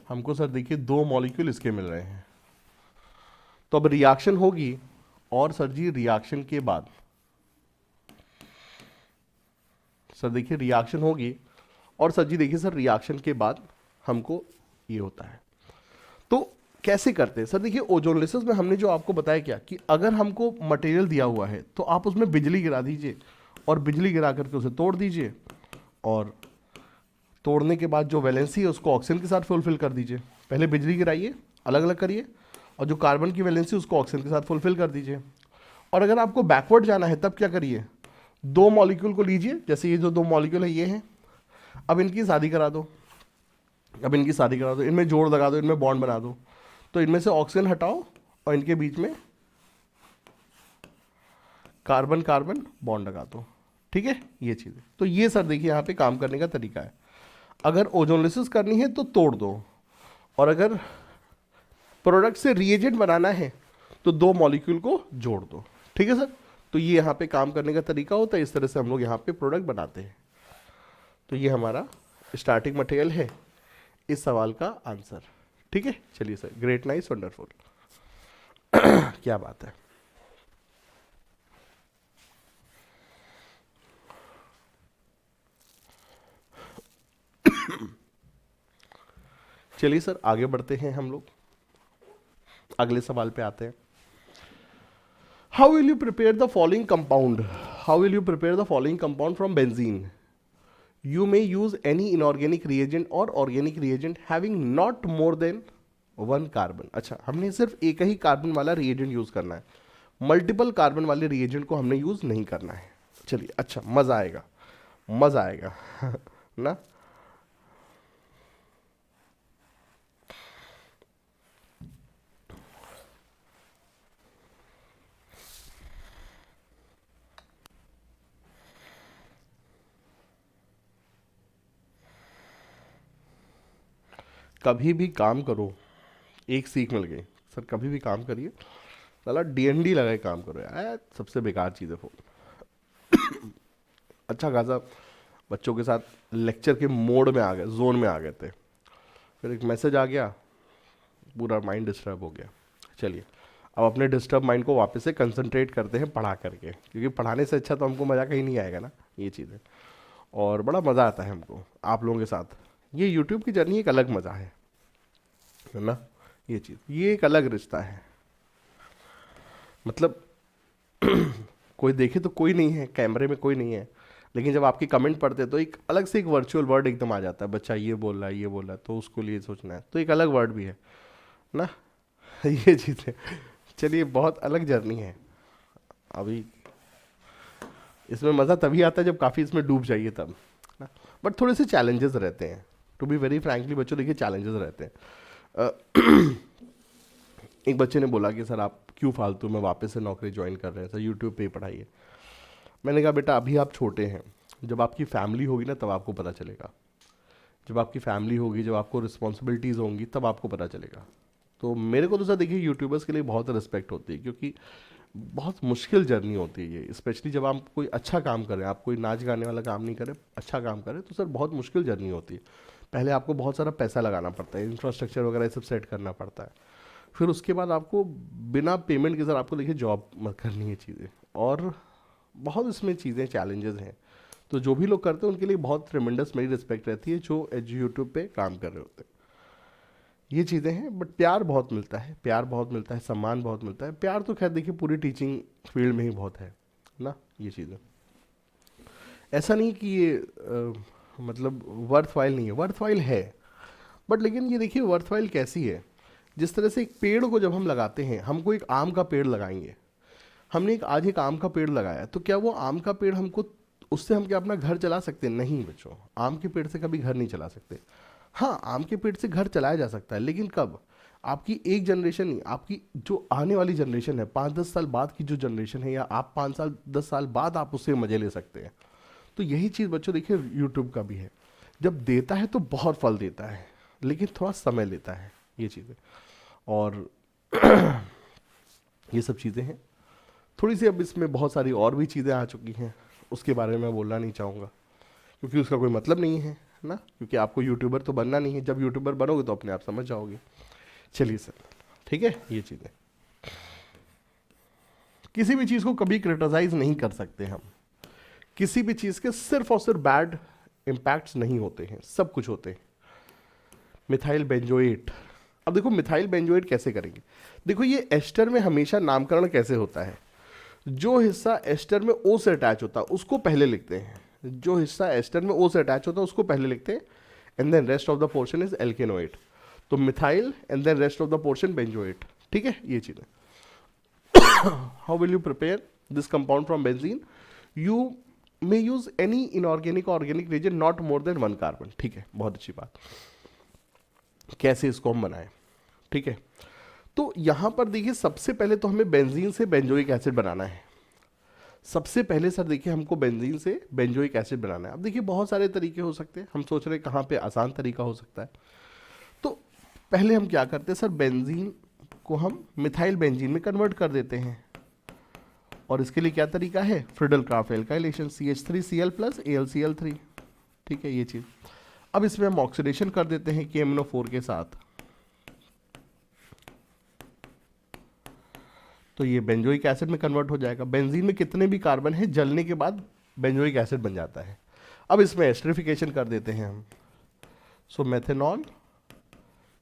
हमको सर देखिए 2 मॉलिक्यूल इसके मिल रहे हैं। तो अब रिएक्शन होगी, और सर जी रिएक्शन के बाद, सर देखिए रिएक्शन होगी, और सर जी देखिए सर रिएक्शन के बाद हमको ये होता है। तो कैसे करते हैं सर? देखिए ओजोनलिसिस में हमने जो आपको बताया क्या, कि अगर हमको मटेरियल दिया हुआ है तो आप उसमें बिजली गिरा दीजिए, और बिजली गिरा करके उसे तोड़ दीजिए, और तोड़ने के बाद जो वैलेंसी है उसको ऑक्सीजन के साथ फुलफिल कर दीजिए। पहले बिजली गिराइए, अलग अलग करिए, और जो कार्बन की वैलेंसी उसको ऑक्सीजन के साथ फुलफिल कर दीजिए। और अगर आपको बैकवर्ड जाना है तब क्या करिए, 2 मॉलिक्यूल को लीजिए, जैसे ये जो 2 मॉलिक्यूल है ये हैं, अब इनकी शादी करा दो, अब इनकी शादी करा दो, इनमें जोड़ लगा दो, इनमें बॉन्ड बना दो। तो इनमें से ऑक्सीजन हटाओ और इनके बीच में कार्बन कार्बन बॉन्ड लगा दो, ठीक है ये चीज़। तो ये सर देखिए यहाँ पे काम करने का तरीका है। अगर ओजोनलिसिस करनी है तो तोड़ दो, और अगर प्रोडक्ट से रिएजेंट बनाना है तो 2 मॉलिक्यूल को जोड़ दो, ठीक है सर। तो ये यहाँ पे काम करने का तरीका होता है, इस तरह से हम लोग यहाँ पे प्रोडक्ट बनाते हैं। तो ये हमारा स्टार्टिंग मटेरियल है इस सवाल का आंसर, ठीक है। चलिए सर ग्रेट नाइस वंडरफुल क्या बात है। चलिए सर आगे बढ़ते हैं हम लोग, अगले सवाल पे आते हैं। How will you prepare the following compound, how will you prepare the following compound from benzene? You may use any inorganic reagent or organic reagent having not more than 1 carbon. अच्छा हमने सिर्फ एक ही कार्बन वाला reagent use करना है, multiple carbon वाले reagent को हमने यूज नहीं करना है। चलिए अच्छा मजा आएगा, मजा आएगा ना। कभी भी काम करो, एक सीख मिल गई सर, कभी भी काम करिए साला DND लगाए काम करो यार, सबसे बेकार चीज़ है फोन। अच्छा खासा बच्चों के साथ लेक्चर के मोड में आ गए, जोन में आ गए थे, फिर एक मैसेज आ गया, पूरा माइंड डिस्टर्ब हो गया। चलिए अब अपने डिस्टर्ब माइंड को वापस से कंसंट्रेट करते हैं पढ़ा करके, क्योंकि पढ़ाने से अच्छा तो हमको मज़ा कहीं नहीं आएगा ना, ये चीज़ है। और बड़ा मज़ा आता है हमको आप लोगों के साथ, ये यूट्यूब की जर्नी एक अलग मज़ा है ना, ये चीज़, ये एक अलग रिश्ता है। मतलब कोई देखे तो कोई नहीं है, कैमरे में कोई नहीं है, लेकिन जब आपकी कमेंट पढ़ते तो एक अलग से एक वर्चुअल वर्ड एकदम आ जाता है, बच्चा ये बोल रहा है, ये बोल रहा है, तो उसको लिए सोचना है, तो एक अलग वर्ड भी है ना ये चीज़ है। चलिए बहुत अलग जर्नी है अभी, इसमें मज़ा तभी आता है जब काफ़ी इसमें डूब जाइए तब ना, बट थोड़े से चैलेंजेस रहते हैं, टू बी वेरी फ्रैंकली बच्चों देखिए चैलेंजेस रहते हैं। एक बच्चे ने बोला कि सर आप क्यों फालतू में वापस से नौकरी ज्वाइन कर रहे हैं, सर यूट्यूब पे ही पढ़ाइए। मैंने कहा बेटा अभी आप छोटे हैं, जब आपकी फैमिली होगी ना तब आपको पता चलेगा, जब आपकी फैमिली होगी, जब आपको रिस्पॉन्सिबिलिटीज़ होंगी तब आपको पता चलेगा। तो मेरे को तो सर देखिए यूट्यूबर्स के लिए बहुत रिस्पेक्ट होती है, क्योंकि बहुत मुश्किल जर्नी होती है ये, स्पेशली जब आप कोई अच्छा काम करें, आप कोई नाच गाने वाला काम नहीं करें, अच्छा काम करें, तो सर बहुत मुश्किल जर्नी होती है। पहले आपको बहुत सारा पैसा लगाना पड़ता है, इंफ्रास्ट्रक्चर वगैरह ये सब सेट करना पड़ता है, फिर उसके बाद आपको बिना पेमेंट के सर आपको देखिए जॉब मत करनी है चीज़ें, और बहुत इसमें चीज़ें चैलेंजेस हैं। तो जो भी लोग करते हैं उनके लिए बहुत ट्रेमेंडस मेरी रिस्पेक्ट रहती है, जो यूट्यूब पे काम कर रहे होते हैं। ये चीज़ें हैं, बट प्यार बहुत मिलता है, प्यार बहुत मिलता है, सम्मान बहुत मिलता है। प्यार तो खैर देखिए पूरी टीचिंग फील्ड में ही बहुत है ना, ये चीज़ें। ऐसा नहीं कि ये मतलब वर्थ वाइल नहीं है, वर्थ वाइल है, बट लेकिन ये देखिए वर्थ वाइल कैसी है, जिस तरह से एक पेड़ को जब हम लगाते हैं, हमको एक आम का पेड़ लगाएंगे, हमने आज एक आम का पेड़ लगाया, तो क्या वो आम का पेड़ हमको, उससे हम क्या अपना घर चला सकते हैं? नहीं बच्चों, आम के पेड़ से कभी घर नहीं चला सकते। हाँ, आम के पेड़ से घर चलाया जा सकता है, लेकिन कब? आपकी एक जनरेशन नहीं, आपकी जो आने वाली जनरेशन है, 5-10 साल बाद की जो जनरेशन है, या आप 5 साल 10 साल बाद आप उससे मजे ले सकते हैं। तो यही चीज़ बच्चों देखिए यूट्यूब का भी है, जब देता है तो बहुत फल देता है, लेकिन थोड़ा समय लेता है, ये चीज़ें। और ये सब चीज़ें हैं थोड़ी सी। अब इसमें बहुत सारी और भी चीज़ें आ चुकी हैं, उसके बारे में मैं बोलना नहीं चाहूँगा, क्योंकि उसका कोई मतलब नहीं है ना, क्योंकि आपको यूट्यूबर तो बनना नहीं है। जब यूट्यूबर बनोगे तो अपने आप समझ जाओगे। चलिए सर, ठीक है, ये चीज़ें। किसी भी चीज़ को कभी क्रिटिसाइज नहीं कर सकते हम, किसी भी चीज़ के सिर्फ और सिर्फ बैड इम्पैक्ट्स नहीं होते हैं, सब कुछ होते हैं। मिथाइल बेंजोएट, अब देखो मिथाइल बेंजोएट कैसे करेंगे। देखो ये एस्टर में हमेशा नामकरण कैसे होता है, जो हिस्सा एस्टर में ओ से अटैच होता है उसको पहले लिखते हैं, जो हिस्सा एस्टर में ओ से अटैच होता है उसको पहले लिखते हैं, and then rest of the portion is alkanoate. तो methyl and then rest of the portion benzoate, ठीक है, ये चीज़ है। How will you prepare this compound from benzene? You may use any inorganic organic reagent not more than 1 carbon, ठीक है, बहुत अच्छी बात। कैसे इसको हम बनाएं, ठीक है। तो यहां पर देखिए सबसे पहले तो हमें बेंजीन से बेंजोइक एसिड बनाना है। सबसे पहले सर देखिए हमको बेंजीन से बेंजोइक एसिड बनाना है। अब देखिए बहुत सारे तरीके हो सकते हैं, हम सोच रहे हैं कहाँ पे आसान तरीका हो सकता है। तो पहले हम क्या करते हैं सर, बेंजीन को हम मिथाइल बेंजीन में कन्वर्ट कर देते हैं, और इसके लिए क्या तरीका है, Friedel Crafts alkylation, CH3Cl plus AlCl3, ठीक है, ये चीज़। अब इसमें हम ऑक्सीडेशन कर देते हैं KMnO4 के साथ, तो ये बेंजोइक एसिड में कन्वर्ट हो जाएगा। बेंजीन में कितने भी कार्बन है, जलने के बाद बेंजोइक एसिड बन जाता है। अब इसमें एस्टरिफिकेशन कर देते हैं हम, so methanol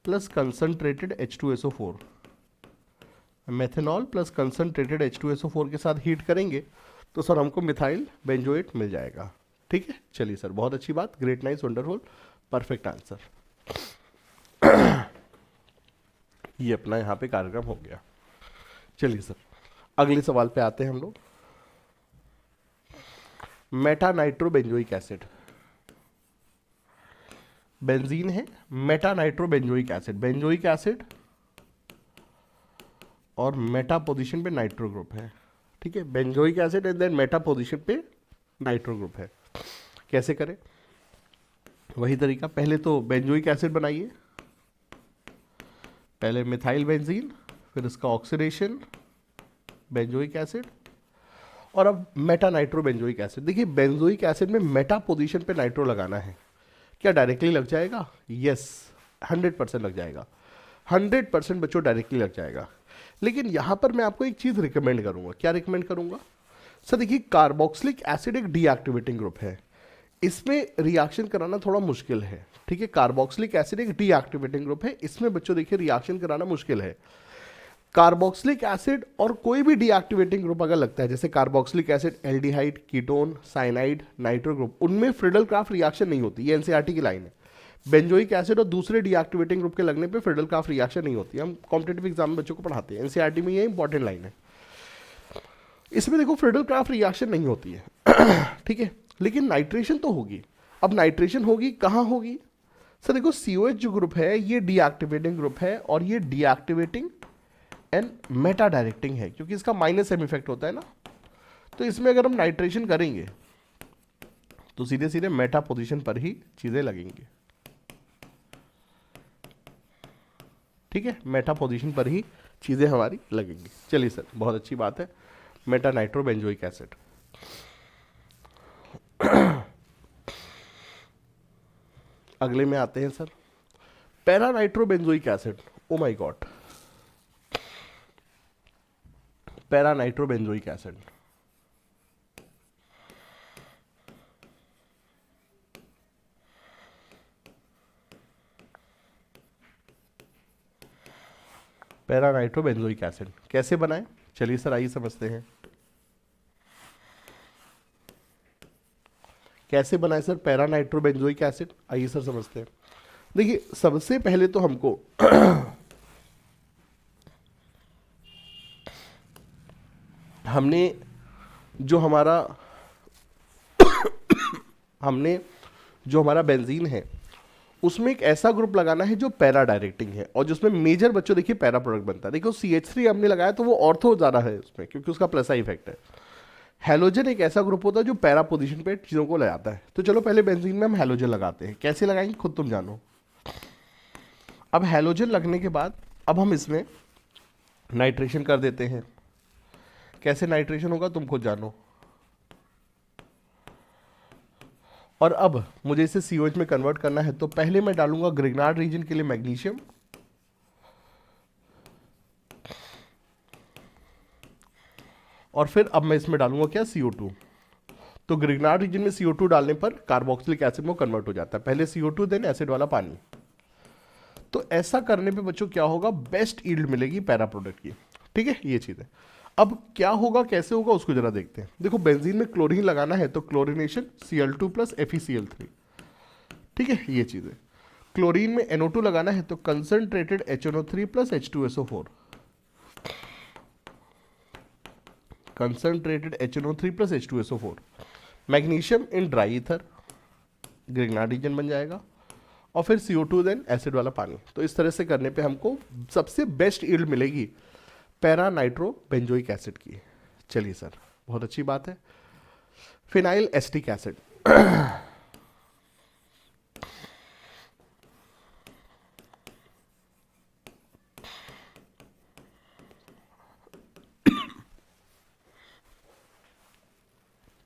plus concentrated H2SO4, methanol plus concentrated H2SO4 के साथ हीट करेंगे तो सर हमको मिथाइल बेंजोएट मिल जाएगा, ठीक है। चलिए सर, बहुत अच्छी बात, great, nice, wonderful, perfect answer. ये अपना यहाँ पे कार्यक्रम हो गया। चलिए सर, अगले सवाल पे आते हैं हम लोग। Meta nitro benzoic acid, benzene है, meta nitro benzoic acid, benzoic acid और मेटा पोजीशन पे नाइट्रो ग्रुप है, ठीक है, benzoic acid and then meta position पे नाइट्रो ग्रुप है। कैसे करें? वही तरीका, पहले तो बेंजोइक एसिड बनाइए, पहले मिथाइल बेंजीन, फिर इसका ऑक्सीडेशन बेंजोइक एसिड, और अब मेटा नाइट्रो बेंजोइक एसिड। देखिए बेंजोइक एसिड में मेटा पोजीशन पे नाइट्रो लगाना है, क्या डायरेक्टली लग जाएगा? यस, 100% लग जाएगा, 100% बच्चों डायरेक्टली लग जाएगा। लेकिन यहां पर मैं आपको एक चीज रिकमेंड करूंगा। क्या रिकमेंड करूंगा सर? देखिए कार्बोक्सिलिक एसिड एक डीएक्टिवेटिंग ग्रुप है, इसमें रिएक्शन कराना थोड़ा मुश्किल है, ठीक है। कार्बोक्सिलिक एसिड एक डीएक्टिवेटिंग ग्रुप है, इसमें बच्चों देखिए रिएक्शन कराना मुश्किल है। कार्बोक्सिलिक एसिड और कोई भी डीएक्टिवेटिंग ग्रुप अगर लगता है, जैसे carboxylic acid, aldehyde, ketone, cyanide, nitro group, उनमें फ्रिडल क्राफ्ट रिएक्शन नहीं होती, ये एनसीईआरटी की लाइन है। बेंजोइक एसिड और दूसरे डीएक्टिवेटिंग ग्रुप के लगने पे फ्रिडल क्राफ्ट रिएक्शन नहीं होती। हम कॉम्पिटेटिव एग्जाम में बच्चों को पढ़ाते हैं, एनसीईआरटी में ये इंपॉर्टेंट लाइन है। इसमें देखो फ्रिडल क्राफ्ट रिएक्शन नहीं होती है, ठीक है, लेकिन नाइट्रेशन तो होगी। अब नाइट्रेशन होगी कहाँ होगी सर? देखो COH जो ग्रुप है ये डीएक्टिवेटिंग ग्रुप है, और ये डीएक्टिवेटिंग एंड मेटा डायरेक्टिंग है, क्योंकि इसका माइनस एम इफेक्ट होता है ना। तो इसमें अगर हम नाइट्रेशन करेंगे तो सीधे सीधे मेटा पोजीशन पर ही चीजें लगेंगी, ठीक है, मेटा पोजीशन पर ही चीज़ें हमारी लगेंगी। चलिए सर, बहुत अच्छी बात है। Meta nitrobenzoic acid. अगले में आते हैं sir, para nitrobenzoic acid. Oh my God, para nitrobenzoic acid. Para nitrobenzoic acid कैसे बनाएं? चलिए सर, आइए समझते हैं कैसे बनाए सर पैरा नाइट्रोबेंजोइक एसिड। आइए सर समझते हैं। देखिए, सबसे पहले तो हमको हमने जो हमारा हमने जो हमारा बेंजीन है उसमें एक ऐसा ग्रुप लगाना है जो पैरा डायरेक्टिंग है, और जिसमें मेजर बच्चों देखिए पैरा प्रोडक्ट बनता है। देखो CH3 हमने लगाया तो वो ऑर्थो ज़्यादा है उसमें, क्योंकि उसका प्लस आई इफेक्ट है। हैलोजन एक ऐसा ग्रुप होता है जो पैरा पोजीशन पे चीज़ों को लगाता है। तो चलो पहले बेंजीन में हम हैलोजन लगाते हैं, कैसे लगाएंगे खुद तुम जानो। अब हैलोजन लगने के बाद अब हम इसमें नाइट्रेशन कर देते हैं। कैसे नाइट्रेशन होगा तुम खुद जानो। और अब मुझे इसे COH में कन्वर्ट करना है, तो पहले मैं डालूंगा ग्रिग्नार्ड रीजन के लिए मैग्नीशियम, और फिर अब मैं इसमें डालूंगा क्या, CO2। तो ग्रिग्नार्ड रीजन में CO2 डालने पर कार्बोक्सिलिक एसिड में कन्वर्ट हो जाता है, पहले CO2 देन एसिड वाला पानी। तो ऐसा करने पे बच्चों क्या होगा, बेस्ट यील्ड मिलेगी पैरा प्रोडक्ट की। ठीक है, ये चीज़ है। अब क्या होगा, कैसे होगा, उसको जरा देखते हैं। देखो, बेंजीन में क्लोरीन लगाना है तो क्लोरीनेशन Cl2 प्लस FeCl3। ठीक है, ये चीज़ है। क्लोरीन में NO2 लगाना है तो concentrated HNO3 plus H2SO4। Concentrated HNO3 plus H2SO4। Magnesium in dry ether, Grignard reason बन जाएगा, और फिर CO2 देन एसिड वाला पानी। तो इस तरह से करने पे हमको सबसे बेस्ट यील्ड मिलेगी पैरा नाइट्रोबेंजोइक एसिड की। चलिए सर, बहुत अच्छी बात है। Phenyl acetic acid.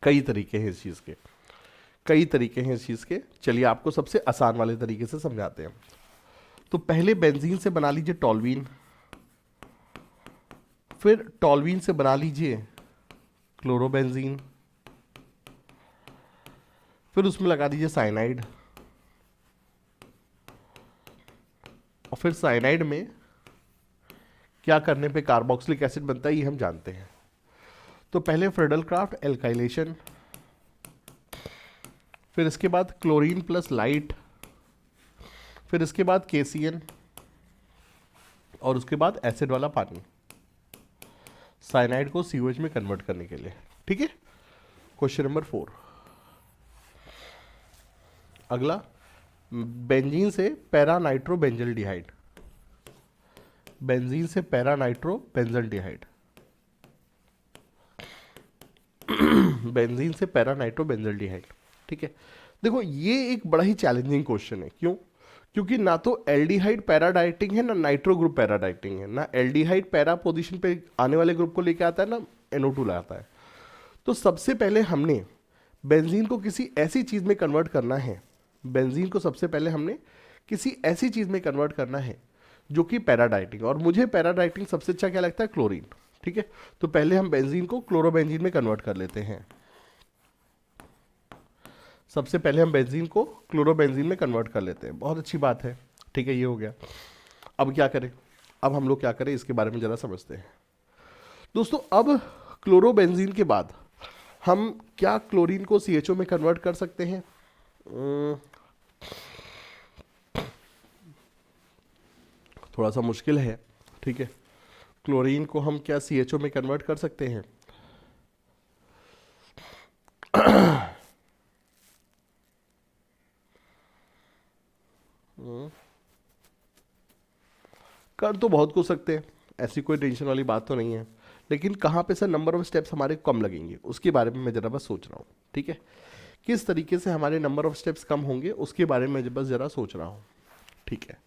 कई तरीके हैं इस चीज़ के, कई तरीके हैं इस चीज़ के। चलिए आपको सबसे आसान वाले तरीके से समझाते हैं। तो पहले बेंजीन से बना लीजिए टॉल्वीन, फिर टॉल्वीन से बना लीजिए क्लोरोबेंजीन, फिर उसमें लगा दीजिए साइनाइड, और फिर साइनाइड में क्या करने पे कार्बोक्सिलिक एसिड बनता है ये हम जानते हैं। तो पहले फ्रेडलक्राफ्ट एल्काइलेशन, फिर इसके बाद क्लोरीन प्लस लाइट, फिर इसके बाद KCN, और उसके बाद एसिड वाला पानी, साइनाइड को COH में कन्वर्ट करने के लिए। ठीक है, क्वेश्चन नंबर 4। अगला, बेंजीन से पैरा नाइट्रोबेंजल्डिहाइड, बेंजीन से पैरा नाइट्रोबेंजल्डिहाइड, बेंजीन से पैरा नाइट्रोबेंजल्डिहाइड। ठीक है, देखो ये एक बड़ा ही चैलेंजिंग क्वेश्चन है। क्यों? क्योंकि ना तो एल्डिहाइड पैरा डायरेक्टिंग है, ना नाइट्रो ग्रुप पैरा डायरेक्टिंग है, ना एल्डिहाइड पैरा पोजीशन पे आने वाले ग्रुप को लेके आता है, ना NO2 लाता है। तो सबसे पहले हमने बेंजीन को किसी ऐसी चीज़ में कन्वर्ट करना है, बेंजीन को सबसे पहले हमने किसी ऐसी चीज़ में कन्वर्ट करना है जो कि पैरा डायरेक्टिंग, और मुझे पैरा डायरेक्टिंग सबसे अच्छा क्या लगता है, क्लोरीन। ठीक है, तो पहले हम बेंजीन को क्लोरोबेंजीन में कन्वर्ट कर लेते हैं। सबसे पहले हम बेंजीन को क्लोरोबेंजीन में कन्वर्ट कर लेते हैं, बहुत अच्छी बात है। ठीक है, ये हो गया। अब क्या करें, अब हम लोग क्या करें इसके बारे में ज़रा समझते हैं दोस्तों। अब क्लोरोबेंजीन के बाद हम क्या क्लोरीन को CHO में कन्वर्ट कर सकते हैं? थोड़ा सा मुश्किल है। ठीक है, क्लोरीन को हम क्या CHO में कन्वर्ट कर सकते हैं? कर तो बहुत कुछ सकते हैं, ऐसी कोई टेंशन वाली बात तो नहीं है, लेकिन कहाँ पे सर नंबर ऑफ स्टेप्स हमारे कम लगेंगे उसके बारे में मैं ज़रा बस सोच रहा हूँ। ठीक है, किस तरीके से हमारे नंबर ऑफ स्टेप्स कम होंगे उसके बारे में बस ज़रा सोच रहा हूँ। ठीक है,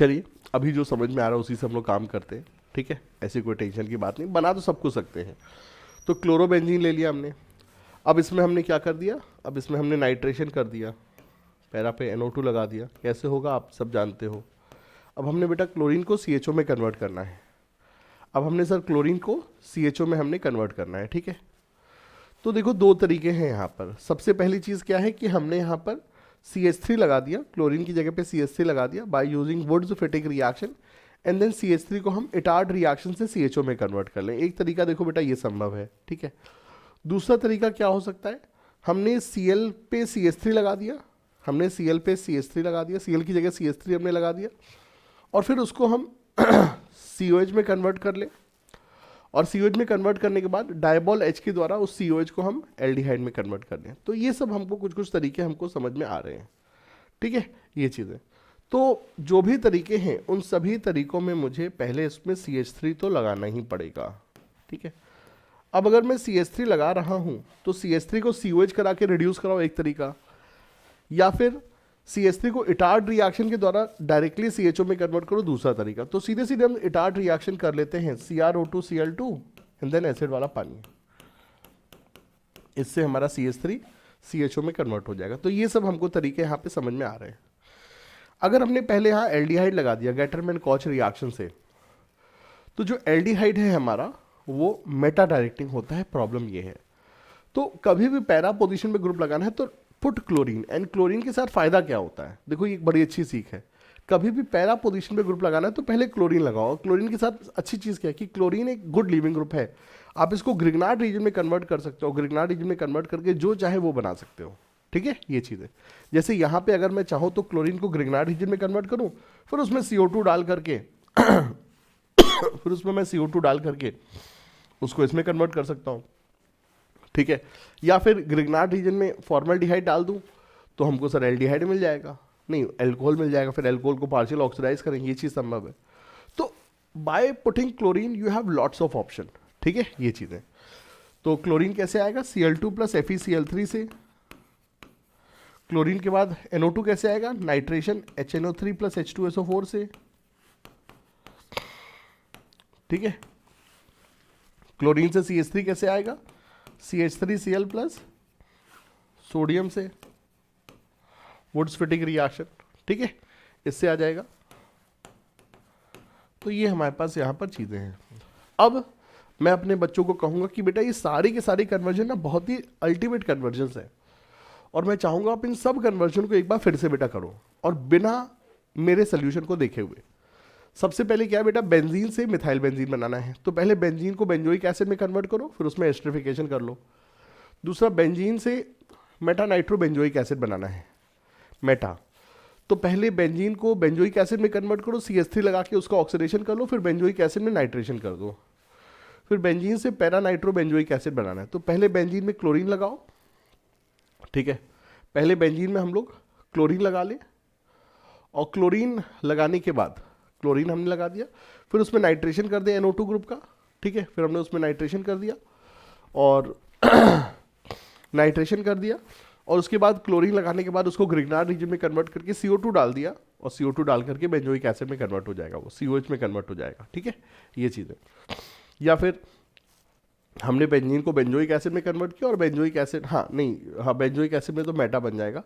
चलिए, अभी जो समझ में आ रहा है उसी से हम लोग काम करते हैं, ठीक है, ऐसी कोई टेंशन की बात नहीं, बना तो सब कुछ सकते हैं। तो क्लोरोबेंजीन ले लिया हमने, अब इसमें हमने क्या कर दिया, अब इसमें हमने नाइट्रेशन कर दिया, पैरा पे NO2 लगा दिया, कैसे होगा आप सब जानते हो। अब हमने बेटा क्लोरीन को CHO में कन्वर्ट करना है, अब हमने सर क्लोरीन को CHO में हमने कन्वर्ट करना है, ठीक है। तो देखो दो तरीके हैं यहाँ पर। सबसे पहली चीज़ क्या है कि हमने यहाँ पर CH3 लगा दिया, क्लोरीन की जगह पे CH3 लगा दिया by using Wurtz Fittig reaction, and then CH3 को हम इटार्ड रिएक्शन से CHO में कन्वर्ट कर लें। एक तरीका देखो बेटा ये संभव है, ठीक है। दूसरा तरीका क्या हो सकता है, हमने Cl पे CH3 लगा दिया, हमने Cl पे CH3 लगा दिया, Cl की जगह CH3 हमने लगा दिया, और फिर उसको हम COH में कन्वर्ट कर ले, और COH में कन्वर्ट करने के बाद डायबॉल H के द्वारा उस COH को हम एल्डिहाइड में कन्वर्ट कर लें। तो ये सब हमको कुछ कुछ तरीके हमको समझ में आ रहे हैं, ठीक है, ये चीज़ें। तो जो भी तरीके हैं उन सभी तरीकों में मुझे पहले इसमें CH3 तो लगाना ही पड़ेगा, ठीक है। अब अगर मैं CH3 लगा रहा हूँ तो CH3 को COH करा के रिड्यूस कराओ एक तरीका, या फिर CH3 को इटार्ड रिएक्शन के द्वारा डायरेक्टली CHO में कन्वर्ट करो दूसरा तरीका। तो सीधे सीधे हम इटार्ड रिएक्शन कर लेते हैं, CrO2 Cl2 and then acid वाला पानी, इससे हमारा CH3 CHO में कन्वर्ट हो जाएगा। तो ये सब हमको तरीके यहाँ पे समझ में आ रहे हैं। अगर हमने पहले यहाँ एल्डिहाइड लगा दिया गैटरमैन कॉच रिएक्शन से, तो जो एल्डिहाइड है हमारा वो मेटा डायरेक्टिंग होता है। प्रॉब्लम ये है, तो कभी भी पैरा पोजीशन में ग्रुप लगाना है तो पुट क्लोरीन, एंड क्लोरीन के साथ फायदा क्या होता है, देखो ये एक बड़ी अच्छी सीख है। कभी भी पैरा पोजीशन में ग्रुप लगाना है तो पहले क्लोरीन लगाओ। क्लोरीन के साथ अच्छी चीज़ क्या है कि क्लोरीन एक गुड लीविंग ग्रुप है, आप इसको ग्रिग्नार्ड रीजन में कन्वर्ट कर सकते हो, ग्रिग्नार्ड रीजन में कन्वर्ट करके जो चाहे वो बना सकते हो, ठीक है, ये चीज़ है। जैसे यहाँ पे अगर मैं चाहूँ तो क्लोरीन को ग्रिग्नार्ड रीजन में कन्वर्ट करूँ, फिर उसमें CO2 डाल करके फिर उसमें मैं CO2 डाल करके उसको इसमें कन्वर्ट कर सकता हूँ, ठीक है। या फिर ग्रिग्नार्ड रीजन में फॉर्मल्डिहाइड डाल दूँ तो हमको सर एल्डिहाइड मिल जाएगा, नहीं एल्कोहल मिल जाएगा, फिर एल्कोहल को पार्शियल ऑक्सीडाइज करेंगे, ये चीज़ संभव है। तो by putting chlorine you have lots of option, ठीक है, ये चीज़ें। तो क्लोरीन कैसे आएगा, Cl2 प्लस FeCl3 से। क्लोरीन के बाद NO2 कैसे आएगा, नाइट्रेशन HNO3 प्लस H2SO4 से, ठीक है। क्लोरीन से CH3 कैसे आएगा, CH3Cl प्लस सोडियम से, वुड्स फिटिक रिएक्शन, ठीक है, इससे आ जाएगा। तो ये हमारे पास यहाँ पर चीज़ें हैं। अब मैं अपने बच्चों को कहूँगा कि बेटा ये सारी के सारी कन्वर्जन ना बहुत ही अल्टीमेट कन्वर्जन्स है, और मैं चाहूँगा आप इन सब कन्वर्जन को एक बार फिर से बेटा करो, और बिना मेरे सोल्यूशन को देखे हुए। सबसे पहले क्या है बेटा, बेंजीन से मिथाइल बेंजीन बनाना है, तो पहले बेंजीन को बेंजोइक एसिड में कन्वर्ट करो, फिर उसमें एस्टरिफिकेशन कर लो। दूसरा, बेंजीन से मेटा नाइट्रो बेंजोइक एसिड बनाना है, मेटा, तो पहले बेंजीन को बेंजोइक एसिड में कन्वर्ट करो, CH3 लगा के उसका ऑक्सीडेशन कर लो, फिर बेंजोइक एसिड में नाइट्रेशन कर दो। फिर बेंजीन से पैरा नाइट्रो बेंजोइक एसिड बनाना है, तो पहले बेंजीन में क्लोरीन लगाओ, ठीक है, पहले बेंजीन में हम लोग क्लोरीन लगा लें, और क्लोरीन लगाने के बाद क्लोरीन हमने लगा दिया, फिर उसमें नाइट्रेशन कर दिया NO2 ग्रुप का, ठीक है, फिर हमने उसमें नाइट्रेशन कर दिया और नाइट्रेशन कर दिया, और उसके बाद क्लोरीन लगाने के बाद उसको ग्रिग्नार्ड रीजन में कन्वर्ट करके CO2 डाल दिया, और CO2 डाल करके बेंजोइक एसिड में कन्वर्ट हो जाएगा, वो COH में कन्वर्ट हो जाएगा, ठीक है, ये चीज़ें। या फिर हमने बेंजीन को बेंजोइक एसिड में कन्वर्ट किया, और बेंजोइक एसिड बेंजोइक एसिड में तो मेटा बन जाएगा।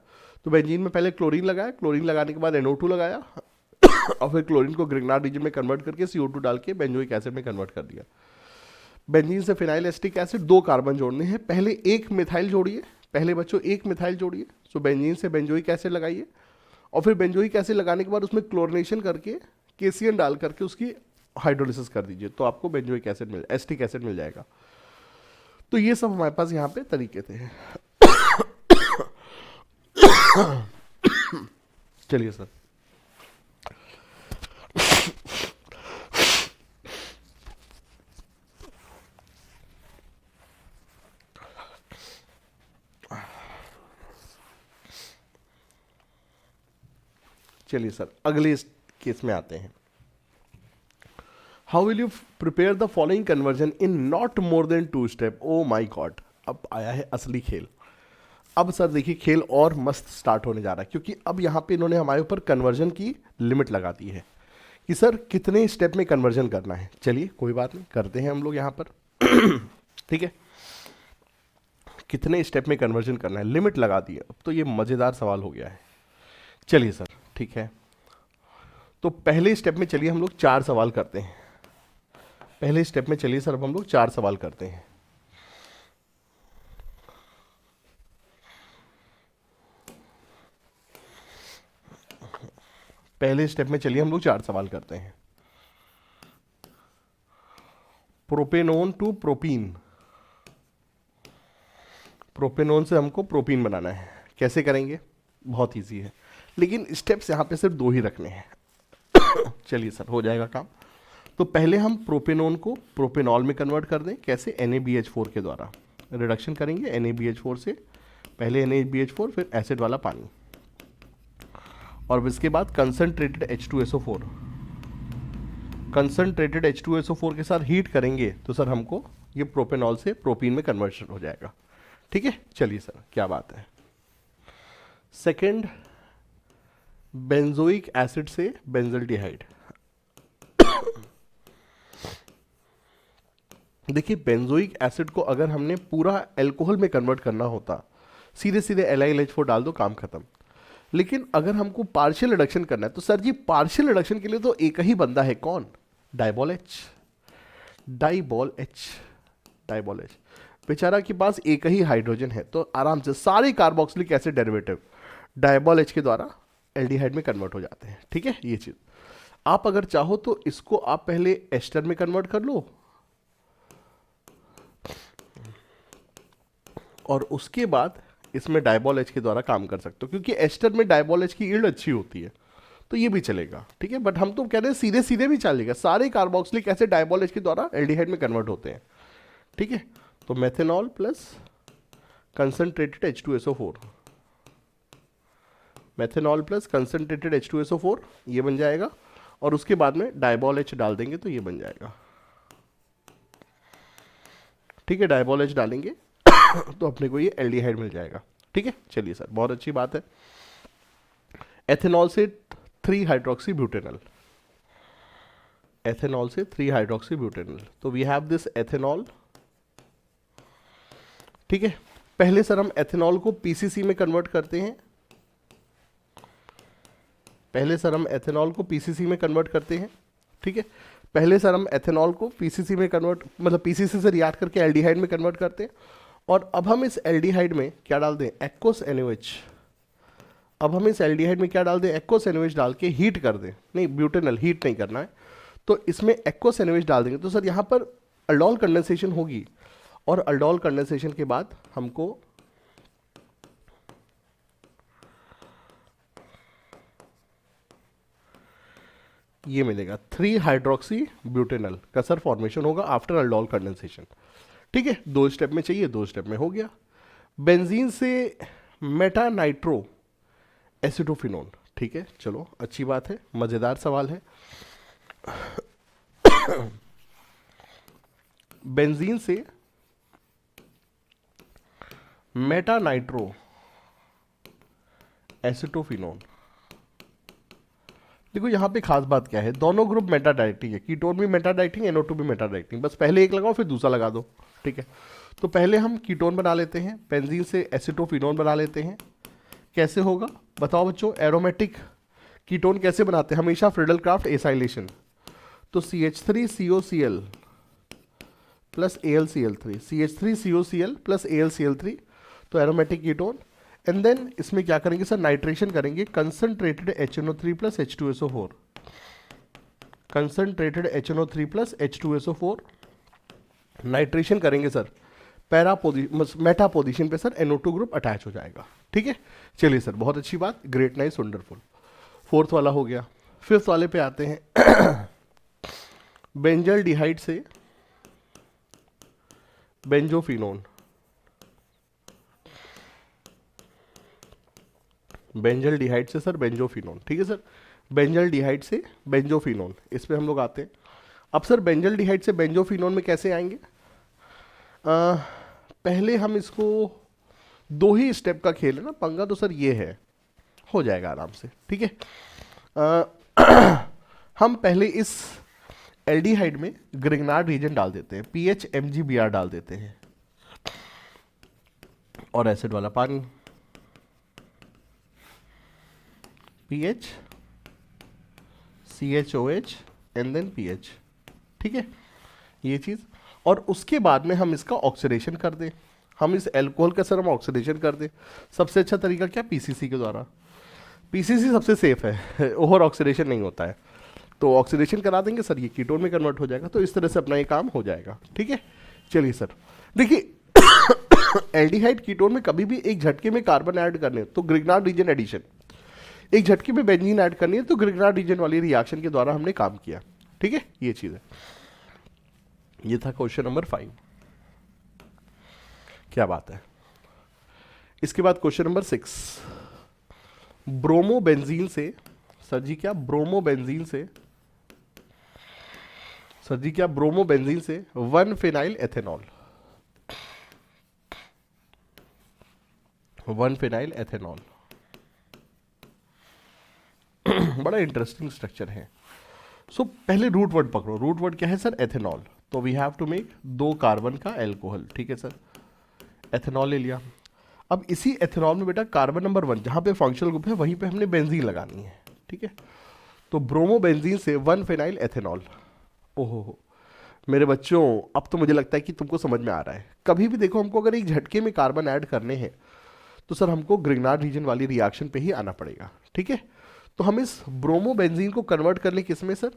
तो बेंजीन में पहले क्लोरीन लगाया, क्लोरीन लगाने के बाद NO2 लगाया और फिर क्लोरीन को ग्रिग्नार्ड रीजन में कन्वर्ट करके CO2 डाल के बेंजोइक एसिड में कन्वर्ट कर दिया। बेंजीन से फिनाइल एसिटिक एसिड 2 कार्बन जोड़ने हैं, पहले एक मिथाइल जोड़िए, पहले बच्चों एक मिथाइल जोड़िए, सो बेंजीन से बेंजोइक एसिड लगाइए, और फिर बेंजोइक एसिड लगाने के बाद उसमें क्लोरिनेशन करके KCN डाल करके उसकी हाइड्रोलिसिस कर दीजिए, तो आपको बेंजोइक एसिड एसिटिक एसिड मिल जाएगा। तो ये सब हमारे पास यहाँ पे तरीके थे। चलिए सर, चलिए सर अगले केस में आते हैं। How will you prepare the following conversion in not more than 2 step. Oh my God, अब आया है असली खेल। अब सर देखिए खेल और मस्त स्टार्ट होने जा रहा है, क्योंकि अब यहाँ पे इन्होंने हमारे ऊपर कन्वर्जन की लिमिट लगा दी है। कि सर कितने स्टेप में कन्वर्जन करना है। चलिए कोई बात नहीं, करते हैं हम लोग यहाँ पर। ठीक है, कितने स्टेप में कन्वर्जन करना है, लिमिट लगा दी है। अब तो ये मज़ेदार सवाल हो गया है। चलिए सर ठीक है, तो पहले स्टेप में चलिए हम लोग 4 सवाल करते हैं। पहले स्टेप में चलिए सर अब हम लोग 4 सवाल करते हैं। पहले स्टेप में चलिए हम लोग 4 सवाल करते हैं। प्रोपेनोन टू प्रोपीन, प्रोपेनोन से हमको प्रोपीन बनाना है। कैसे करेंगे, बहुत इजी है, लेकिन स्टेप्स यहाँ पे सिर्फ 2 ही रखने हैं। चलिए सर हो जाएगा काम। तो पहले हम प्रोपेनोन को प्रोपेनॉल में कन्वर्ट कर दें। कैसे, NaBH4 के द्वारा रिडक्शन करेंगे। NaBH4 से पहले NaBH4 फिर एसिड वाला पानी, और इसके बाद कंसनट्रेटेड H2SO4, कंसनट्रेटेड H2SO4 के साथ हीट करेंगे तो सर हमको ये प्रोपेनॉल से प्रोपीन में कन्वर्शन हो जाएगा। ठीक है, चलिए सर क्या बात है। सेकेंड, बेंजोइक एसिड से बेंजल्डिहाइड। देखिए बेंजोइक एसिड को अगर हमने पूरा अल्कोहल में कन्वर्ट करना होता, सीधे सीधे LiLH4 डाल दो, काम खत्म। लेकिन अगर हमको पार्शियल रिडक्शन करना है तो सर जी पार्शियल रिडक्शन के लिए तो एक ही बंदा है, कौन, डाइबॉल H। डाइबॉल H बेचारा के पास एक ही हाइड्रोजन है, तो आराम से सारे carboxylic acid derivative DIBAL H के द्वारा एल्डिहाइड में कन्वर्ट हो जाते हैं। ठीक है, ये चीज आप अगर चाहो तो इसको आप पहले एस्टर में कन्वर्ट कर लो, और उसके बाद इसमें डाइबॉल H के द्वारा काम कर सकते हो, क्योंकि एस्टर में डाइबॉल H की यील्ड अच्छी होती है, तो ये भी चलेगा। ठीक है, बट हम तो कह रहे हैं सीधे सीधे भी चलेगा, सारे कार्बोक्सिलिक एसिड डाइबॉल H के द्वारा एल्डिहाइड में कन्वर्ट होते हैं। ठीक है, तो methanol plus concentrated H2SO4, methanol plus concentrated H2SO4 ये बन जाएगा, और उसके बाद में डाइबॉल H डाल देंगे तो ये बन जाएगा। ठीक है, डाइबॉल H डालेंगे तो अपने को ये एल्डिहाइड मिल जाएगा। ठीक है, चलिए सर बहुत अच्छी बात है। एथेनॉल से 3 हाइड्रोक्सी ब्यूटेनॉल, एथेनॉल से 3 हाइड्रोक्सी ब्यूटेनॉल, तो वी हैव दिस एथेनॉल। ठीक है, पहले सर हम एथेनॉल को पीसीसी में कन्वर्ट करते हैं। पहले सर हम एथेनॉल को पीसीसी में कन्वर्ट करते हैं। ठीक है, पहले सर हम एथेनॉल को पीसीसी में कन्वर्ट, मतलब पीसीसी से रिएक्ट करके एल्डिहाइड में कन्वर्ट करते हैं। और अब हम इस एल्डिहाइड में क्या डाल दें, एक्वस NaOH। अब हम इस एल्डिहाइड में क्या डाल दें, एक्वस NaOH डाल के हीट कर दें। नहीं, ब्यूटेनॉल हीट नहीं करना है, तो इसमें एक्वस NaOH डाल देंगे तो सर यहाँ पर अल्डोल कंडेंसेशन होगी, और अल्डोल कंडेंसेशन के बाद हमको ये मिलेगा 3 हाइड्रोक्सी ब्यूटेनॉल का सर फॉर्मेशन होगा आफ्टर अल्डोल कंडेंसेशन। ठीक है, 2 स्टेप में चाहिए, 2 स्टेप में हो गया। बेंजीन से मेटा नाइट्रो एसिटोफिनोन। ठीक है, चलो अच्छी बात है, मजेदार सवाल है। बेंजीन से मेटा नाइट्रो एसिटोफिनोन। देखो यहाँ पे खास बात क्या है, दोनों ग्रुप मेटा डायरेक्टिंग है, कीटोन भी मेटा डायरेक्टिंग, NO2 भी मेटा डायरेक्टिंग, बस पहले एक लगाओ फिर दूसरा लगा दो। ठीक है, तो पहले हम कीटोन बना लेते हैं, बेंजीन से एसिटोफिनोन बना लेते हैं। कैसे होगा बताओ बच्चों, एरोमेटिक कीटोन कैसे बनाते हैं, हमेशा फ्रीडल क्राफ्ट एसाइलेशन। तो CH3COCl plus AlCl3, CH3COCl plus AlCl3, तो एरोमेटिक कीटोन। एंड देन इसमें क्या करेंगे सर, नाइट्रेशन करेंगे, concentrated HNO3 plus H2SO4, concentrated HNO3 plus H2SO4 nitration करेंगे सर, मेटा पोजीशन पे सर NO2 ग्रुप अटैच हो जाएगा। ठीक है, चलिए सर बहुत अच्छी बात, ग्रेट, नाइस, वंडरफुल। 4th वाला हो गया। 5th वाले पे आते हैं। बेंजल डिहाइड से बेंजोफिनोन, बेंजल डिहाइड से सर बेंजोफिनोन। ठीक है सर, बेंजल डिहाइड से बेंजोफिनोन, इस पे हम लोग आते हैं। अब सर बेंजल डिहाइड से बेंजोफिनोन में कैसे आएंगे, पहले हम इसको 2 ही स्टेप का खेल है ना पंगा, तो सर ये है, हो जाएगा आराम से। ठीक है, हम पहले इस एल्डिहाइड में ग्रिग्नार्ड रीजन डाल देते हैं, PHMgBr डाल देते हैं, और एसिड वाला पानी PH CHOH and then PH। ठीक है, ये चीज। और उसके बाद में हम इसका ऑक्सीडेशन कर दें, हम इस एल्कोहल का सर हम ऑक्सीडेशन कर दें। सबसे अच्छा तरीका क्या, PCC के द्वारा। PCC सबसे सेफ है, ओवर ऑक्सीडेशन नहीं होता है, तो ऑक्सीडेशन करा देंगे सर, ये कीटोन में कन्वर्ट हो जाएगा। तो इस तरह से अपना ये काम हो जाएगा। ठीक है, चलिए सर देखिए एल्डिहाइड कीटोन में कभी भी एक झटके में कार्बन ऐड करने तो ग्रिग्नार्ड रीजन एडिशन, एक झटके में बेंजीन ऐड करनी है तो ग्रिग्नार्ड रीजन वाली रिएक्शन के द्वारा हमने काम किया। ठीक है, ये चीज है। ये था क्वेश्चन नंबर 5। क्या बात है। इसके बाद क्वेश्चन नंबर 6, ब्रोमोबेंजीन से, सर जी क्या ब्रोमोबेंजीन से, सर जी क्या ब्रोमोबेंजीन से 1 फिनाइल एथेनॉल, 1 फिनाइल एथेनॉल बड़ा इंटरेस्टिंग स्ट्रक्चर है। सो पहले रूट वर्ड पकड़ो, रूट वर्ड क्या है सर, एथेनॉल। तो we have to make 2 carbon का एल्कोहल। ठीक है सर, एथेनॉल ले लिया। अब इसी एथेनॉल में बेटा कार्बन नंबर 1 जहां पे फंक्शनल ग्रुप है वहीं पे हमने बेंजीन लगानी है। ठीक है, तो ब्रोमोबेंजीन से 1 फिनाइल एथेनॉल। ओहो मेरे बच्चों, अब तो मुझे लगता है कि तुमको समझ में आ रहा है। कभी भी देखो हमको अगर एक झटके में कार्बन ऐड करने हैं तो सर हमको ग्रिग्नार्ड रीजन वाली रिएक्शन पे ही आना पड़ेगा। ठीक है, तो हम इस ब्रोमोबेंजीन को कन्वर्ट कर लें किस में सर,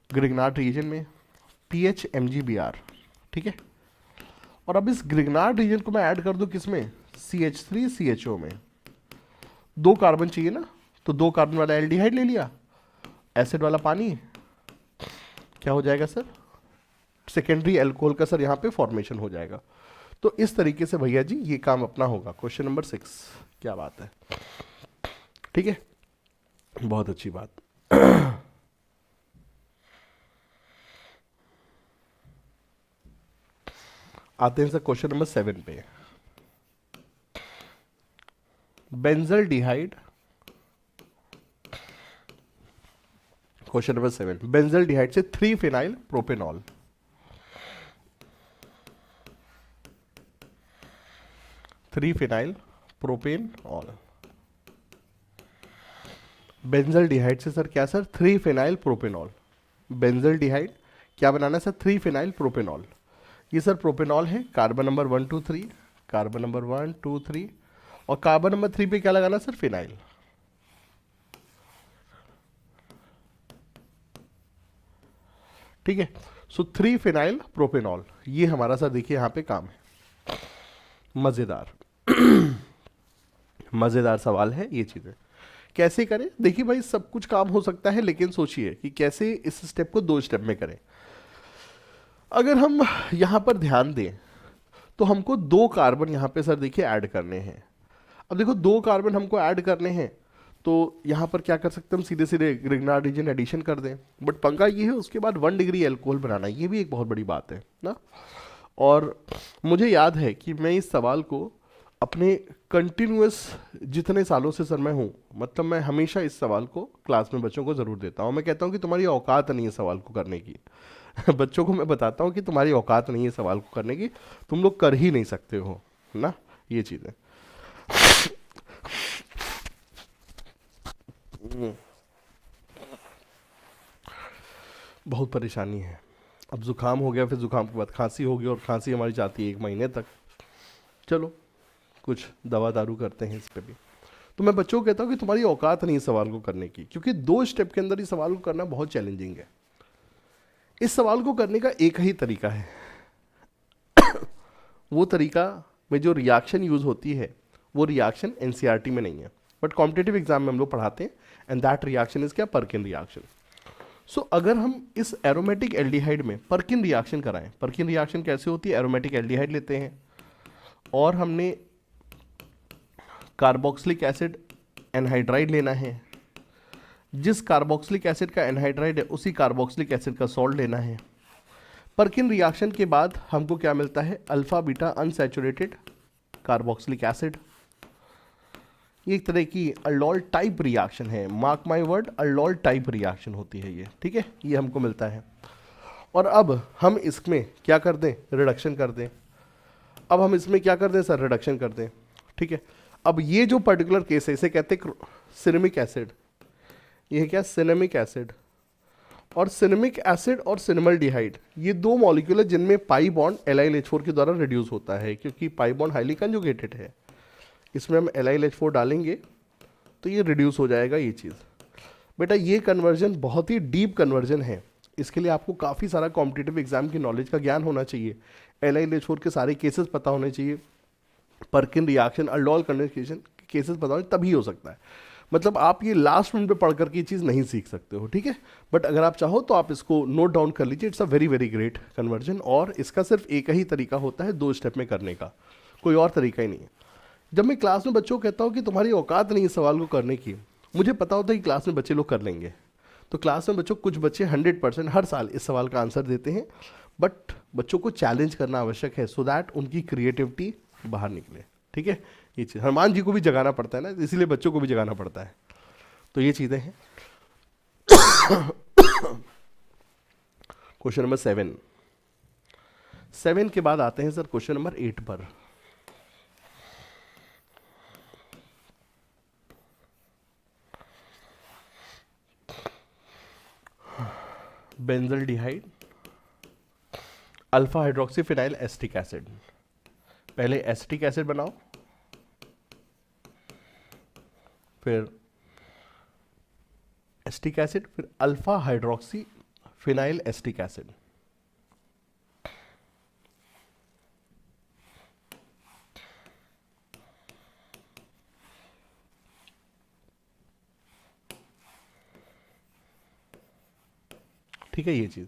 ग्रिग्नार्ड रीजन में, PHMgBr। ठीक है, और अब इस ग्रिग्नार्ड रीजन को मैं ऐड कर दूं किसमें, CH3CHO में। 2 कार्बन चाहिए ना, तो 2 कार्बन वाला एल्डिहाइड ले लिया, एसिड वाला पानी, क्या हो जाएगा सर, सेकेंडरी एल्कोहल का सर यहाँ पे फॉर्मेशन हो जाएगा। तो इस तरीके से भैया जी ये काम अपना होगा। Question number 6। क्या बात है, ठीक है, बहुत अच्छी बात। आते हैं सर क्वेश्चन नंबर 7 पे। Benzaldehyde, question number 7, benzaldehyde से 3 phenyl propanol, 3 phenyl propanol. Benzaldehyde से सर क्या sir, 3 phenyl propanol. Benzaldehyde क्या बनाना है सर, 3 फिनाइल प्रोपेनॉल। ये सर प्रोपेनॉल है, कार्बन नंबर 1 2 3, कार्बन नंबर 1 2 3, और कार्बन नंबर 3 पे क्या लगाना सर, फिनाइल। ठीक है, सो 3 फिनाइल प्रोपेनॉल, ये हमारा सर देखिए यहाँ पे काम है। मजेदार मजेदार सवाल है ये चीजें। कैसे करें, देखिए भाई सब कुछ काम हो सकता है, लेकिन सोचिए कि कैसे इस स्टेप को 2 स्टेप में करें। अगर हम यहां पर ध्यान दें तो हमको 2 कार्बन यहां पे सर देखिए ऐड करने हैं। अब देखो 2 कार्बन हमको ऐड करने हैं तो यहां पर क्या कर सकते हैं, हम सीधे सीधे ग्रिग्नार्ड रीजन एडिशन कर दें। बट पंगा ये है उसके बाद 1 डिग्री एल्कोहल बनाना, ये भी एक बहुत बड़ी बात है ना। और मुझे याद है कि मैं इस सवाल को अपने कंटिन्यूअस जितने सालों से सर मैं हूँ, मतलब मैं हमेशा इस सवाल को क्लास में बच्चों को ज़रूर देता हूँ। मैं कहता हूँ कि तुम्हारी औकात नहीं है सवाल को करने की बच्चों को मैं बताता हूँ कि तुम्हारी औकात नहीं है सवाल को करने की, तुम लोग कर ही नहीं सकते हो ना, ये चीज़ है। बहुत परेशानी है। अब जुकाम हो गया, फिर जुकाम के बाद खांसी होगी, और खांसी हमारी जाती है 1 महीने तक। चलो कुछ दवा दारू करते हैं इस पे भी। तो मैं बच्चों को कहता हूँ कि तुम्हारी औकात नहीं है सवाल को करने की, क्योंकि 2 स्टेप के अंदर इस सवाल को करना बहुत चैलेंजिंग है। इस सवाल को करने का एक ही तरीका है वो तरीका में जो रिएक्शन यूज होती है वो रिएक्शन एनसीईआरटी में नहीं है, बट कॉम्पिटिटिव एग्जाम में हम लोग पढ़ाते हैं, एंड दैट रिएक्शन इज क्या, पर्किन रिएक्शन। सो अगर हम इस एरोमेटिक एल्डिहाइड में पर्किन रिएक्शन कराएं, पर्किन रिएक्शन कैसे होती है, एरोमेटिक एल्डिहाइड लेते हैं और हमने कार्बोक्सिलिक एसिड एनहाइड्राइड लेना है, जिस कार्बोक्सिलिक एसिड का एनहाइड्राइड है उसी कार्बोक्सिलिक एसिड का सॉल्ट लेना है। पर्किन रिएक्शन के बाद हमको क्या मिलता है, alpha beta unsaturated carboxylic acid. ये एक तरह की अल्डोल टाइप रिएक्शन है, mark my word, aldol type reaction होती है ये, ठीक है, ये हमको मिलता है। और अब हम इसमें क्या कर दें, रिडक्शन कर दें। अब हम इसमें क्या कर दें सर, रिडक्शन कर दें, ठीक है। अब ये जो पर्टिकुलर केस है इसे कहते हैं सिनेमिक एसिड, ये क्या, सिनेमिक एसिड। और सिनेमिक एसिड और सिनेमल्डिहाइड ये दो मॉलिक्यूल है जिनमें पाई बॉन्ड LiLH4 के द्वारा रिड्यूस होता है, क्योंकि पाई बॉन्ड हाईली कंजुगेटेड है। इसमें हम LiLH4 डालेंगे तो ये रिड्यूस हो जाएगा ये चीज़। बेटा ये कन्वर्जन बहुत ही डीप कन्वर्जन है, इसके लिए आपको काफ़ी सारा कॉम्पिटिटिव एग्जाम की नॉलेज का ज्ञान होना चाहिए, LiLH4 के सारे केसेस पता होने चाहिए, पर्किन रिएक्शन, अल्डोल कंडेंसेशन के केसेस पता होने, तभी हो सकता है। मतलब आप ये लास्ट मिनट पे पढ़ करके ये चीज़ नहीं सीख सकते हो, ठीक है। बट अगर आप चाहो तो आप इसको नोट डाउन कर लीजिए, it's a very very great conversion. और इसका सिर्फ एक ही तरीका होता है 2 स्टेप में करने का, कोई और तरीका ही नहीं है। जब मैं क्लास में बच्चों को कहता हूँ कि तुम्हारी औकात नहीं इस सवाल को करने की, मुझे पता होता है कि क्लास में बच्चे लोग कर लेंगे, तो क्लास में बच्चों कुछ बच्चे 100% हर साल इस सवाल का आंसर देते हैं, बट बच्चों को चैलेंज करना आवश्यक है सो दैट उनकी क्रिएटिविटी बाहर निकले, ठीक है। ये चीज़ हनुमान जी को भी जगाना पड़ता है ना, इसीलिए बच्चों को भी जगाना पड़ता है। तो ये चीज़ें हैं। क्वेश्चन नंबर 7 के बाद आते हैं सर क्वेश्चन नंबर 8 पर। Benzaldehyde, alpha hydroxy phenyl acetic acid. पहले एसिटिक एसिड बनाओ, फिर एसिटिक एसिड, फिर alpha hydroxy phenyl acetic acid. ठीक है, ये चीज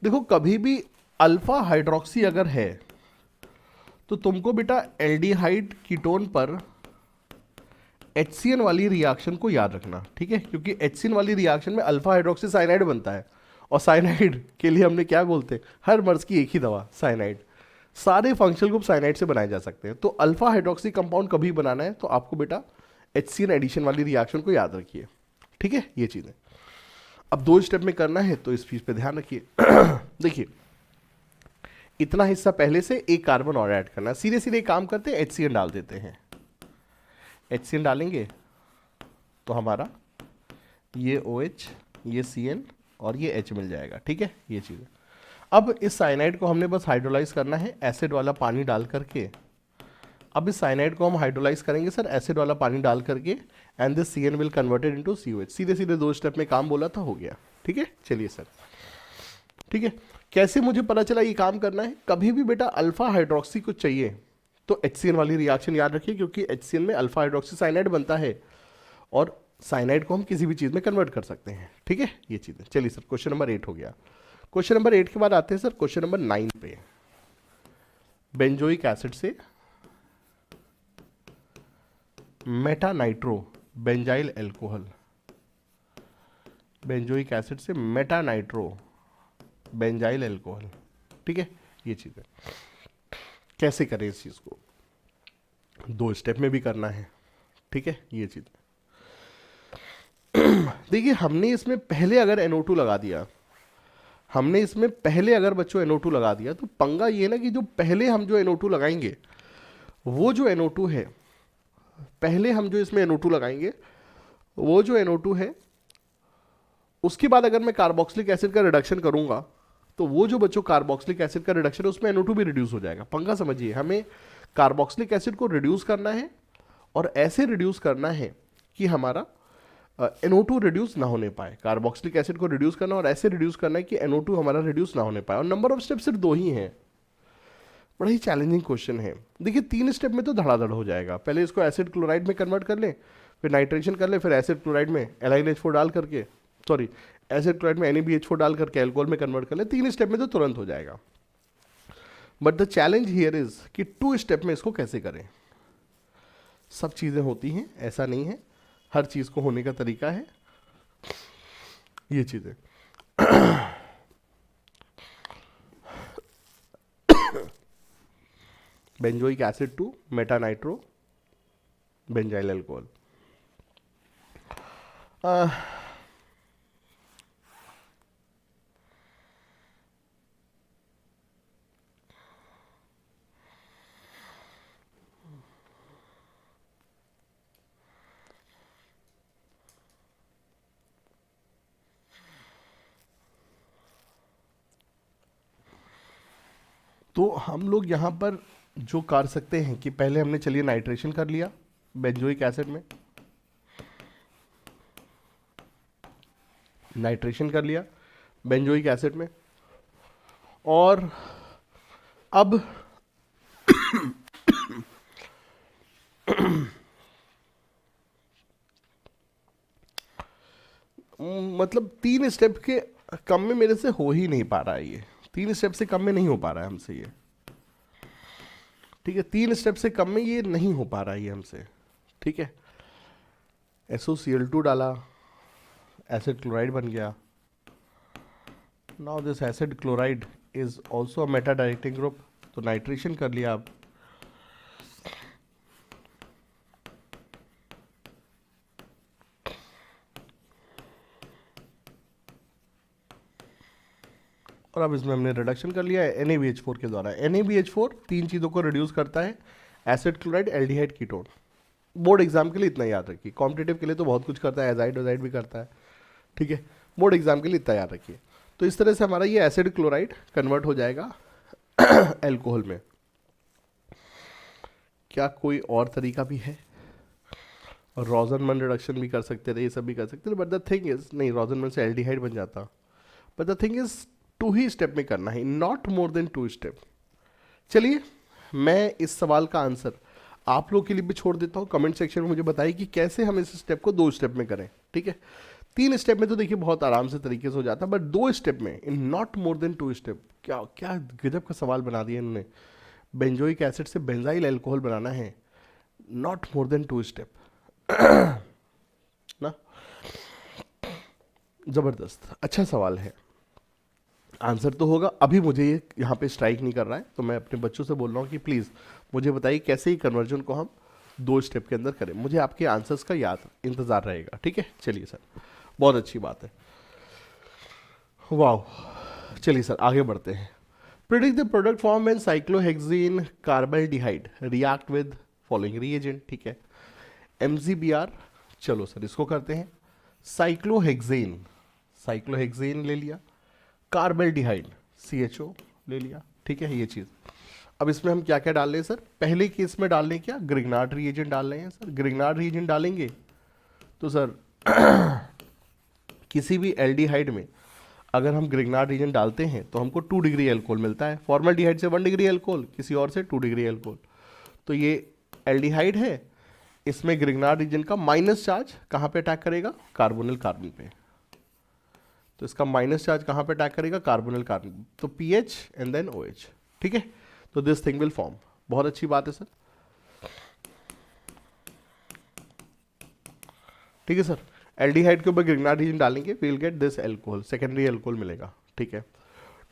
देखो, कभी भी अल्फा हाइड्रोक्सी अगर है तो तुमको बेटा एल्डिहाइड कीटोन पर HCN वाली रिएक्शन को याद रखना, ठीक है, क्योंकि HCN वाली रिएक्शन में अल्फा हाइड्रोक्सी साइनाइड बनता है, और साइनाइड के लिए हमने क्या बोलते हैं, हर मर्ज की एक ही दवा साइनाइड। सारे फंक्शनल ग्रुप साइनाइड से बनाए जा सकते हैं, तो अल्फा हाइड्रोक्सी कंपाउंड कभी बनाना है तो आपको बेटा HCN एडिशन वाली रिएक्शन को याद रखिए, ठीक है, ये चीज़ें। अब 2 स्टेप में करना है तो इस चीज़ पे ध्यान रखिए। देखिए, इतना हिस्सा पहले से एक कार्बन और ऐड करना, सीधे सीधे काम करते हैं, HCN डाल देते हैं। HCN डालेंगे तो हमारा ये OH, ये CN और ये H मिल जाएगा, ठीक है, ये चीज़। अब इस साइनाइड को हमने बस हाइड्रोलाइज करना है एसिड वाला पानी डाल करके। अब इस साइनाइड को हम हाइड्रोलाइज करेंगे सर एसिड वाला पानी डाल करके, and this CN will converted into COH। सीधे सीधे 2 स्टेप में काम बोला था, हो गया, ठीक है। चलिए सर, ठीक है, कैसे मुझे पता चला ये काम करना है। कभी भी बेटा अल्फा हाइड्रोक्सी को चाहिए तो HCN वाली रिएक्शन याद रखिए, क्योंकि HCN में अल्फा हाइड्रोक्सी साइनाइड बनता है, और साइनाइड को हम किसी भी चीज़ में कन्वर्ट कर सकते हैं, ठीक है, ये चीज़ें। चलिए सर, क्वेश्चन नंबर 8 हो गया। क्वेश्चन नंबर 8 के बाद आते हैं सर क्वेश्चन नंबर 9 पे। बेंजोइक एसिड से Meta nitro benzyl alcohol, benzoic acid से मेटा नाइट्रो बेंजाइल एल्कोहल, ठीक है, ये चीज़ है। कैसे करें इस चीज़ को, 2 स्टेप में भी करना है, ठीक है, ये चीज़। देखिए, हमने इसमें पहले अगर NO2 लगा दिया, हमने इसमें पहले अगर बच्चों NO2 लगा दिया, तो पंगा ये ना कि जो पहले हम जो NO2 लगाएंगे, वो जो NO2 है, पहले हम जो इसमें NO2 लगाएंगे, वो जो NO2 है, उसके बाद अगर मैं कार्बोक्सिलिक एसिड का रिडक्शन करूंगा, तो वो जो बच्चों कार्बोक्सिलिक एसिड का रिडक्शन है उसमें NO2 भी रिड्यूस हो जाएगा। पंगा समझिए, हमें कार्बोक्सिलिक एसिड को रिड्यूस करना है, और ऐसे रिड्यूस करना है कि हमारा NO2 रिड्यूस ना होने पाए। कार्बोक्सिलिक एसिड को रिड्यूस करना और ऐसे रिड्यूस करना है कि NO2 हमारा रिड्यूस ना होने पाए, और नंबर ऑफ स्टेप सिर्फ 2 ही हैं। बड़ा ही चैलेंजिंग क्वेश्चन है। देखिए, 3 स्टेप में तो धड़ाधड़ हो जाएगा। पहले इसको एसिड क्लोराइड में कन्वर्ट कर लें, फिर नाइट्रेशन कर लें, फिर एसिड क्लोराइड में LiLH4 डाल करके, सॉरी, एसिड क्लोराइड में NaBH4 डाल करके एल्कोहल में कन्वर्ट कर लें। 3 स्टेप में तो तुरंत हो जाएगा। But the challenge here is कि 2 स्टेप में इसको कैसे करें। सब चीज़ें होती हैं, ऐसा नहीं है, हर चीज़ को होने का तरीका है, ये चीज़ें। Benzoic acid to meta nitro benzyl alcohol. तो हम लोग यहाँ पर जो कर सकते हैं कि पहले हमने चलिए नाइट्रेशन कर लिया बेंजोइक एसिड में, नाइट्रेशन कर लिया बेंजोइक एसिड में, और अब मतलब 3 स्टेप के कम में मेरे से हो ही नहीं पा रहा है ये, 3 स्टेप से कम में नहीं हो पा रहा है हमसे ये, ठीक है, 3 स्टेप से कम में ये नहीं हो पा रहा है ये हमसे, ठीक है। SOCl2 डाला, एसिड क्लोराइड बन गया। Now this acid chloride is also a Meta directing group, तो नाइट्रेशन कर लिया आप, और अब इसमें हमने रिडक्शन कर लिया है NaBH4 के द्वारा। NaBH4 3 चीज़ों को रिड्यूस करता है, acid chloride, aldehyde, ketone. Board exam के लिए इतना याद रखिए, कॉम्पिटिटिव के लिए तो बहुत कुछ करता है, एजाइड ओजाइड भी करता है, ठीक है, बोर्ड एग्जाम के लिए इतना याद रखिए। तो इस तरह से हमारा ये एसिड क्लोराइड कन्वर्ट हो जाएगा एल्कोहल में। क्या कोई और तरीका भी है? और रोजनमन रिडक्शन भी कर सकते थे, ये सब भी कर सकते थे, बट द थिंग इज नहीं, रोजनमन से एल्डिहाइड बन जाता, but the thing is 2 he step में करना है, नॉट मोर देन 2 स्टेप। चलिए मैं इस सवाल का आंसर आप लोग के लिए भी छोड़ देता हूँ, कमेंट सेक्शन में मुझे बताइए कि कैसे हम इस स्टेप को 2 स्टेप में करें, ठीक है। 3 स्टेप में तो देखिए बहुत आराम से तरीके से हो जाता है, बट 2 स्टेप में, इन नॉट मोर देन 2 स्टेप, क्या क्या गजब का सवाल बना दिया इन्होंने। बेंजोइक एसिड से बेंजाइल अल्कोहल बनाना है, नॉट मोर देन 2 स्टेप ना, जबरदस्त, अच्छा सवाल है। आंसर तो होगा, अभी मुझे ये यहाँ पे स्ट्राइक नहीं कर रहा है, तो मैं अपने बच्चों से बोल रहा हूँ कि प्लीज़ मुझे बताइए कैसे ही कन्वर्जन को हम 2 स्टेप के अंदर करें, मुझे आपके आंसर्स का याद इंतज़ार रहेगा, ठीक है। चलिए सर, बहुत अच्छी बात है, वाह। चलिए सर आगे बढ़ते हैं। Predict the product form when cyclohexene carbaldehyde react with following reagent, ठीक है। MgBr, चलो सर इसको करते हैं। साइक्लोहेक्सेन, साइक्लोहेक्सेन ले लिया, कार्बल्डिहाइड CHO ले लिया, ठीक है, ये चीज़। अब इसमें हम क्या क्या डाल रहे हैं सर? पहले केस में डाल रहे हैं क्या, ग्रिग्नार्ड रिएजेंट डाल रहे हैं सर। ग्रिग्नार्ड रिएजेंट डालेंगे तो सर किसी भी एल्डिहाइड में अगर हम ग्रिग्नार्ड रिएजेंट डालते हैं तो हमको 2 डिग्री एल्कोहल मिलता है, फॉर्मल्डिहाइड से 1 डिग्री एल्कोहल, किसी और से 2 डिग्री एल्कोहल। तो ये एल्डिहाइड है, इसमें ग्रिग्नार्ड रिएजेंट का माइनस चार्ज कहाँ पे अटैक करेगा? कार्बोनिल कार्बन पे। तो इसका माइनस चार्ज कहाँ पे अटैक करेगा? कार्बोनिल कार्बन, तो PH एंड देन OH, ठीक है। तो दिस थिंग विल फॉर्म, बहुत अच्छी बात है सर, ठीक है सर। एल्डिहाइड के ऊपर ग्रिग्नार्ड रिएजेंट डालेंगे, we will get this alcohol, secondary alcohol मिलेगा, ठीक है।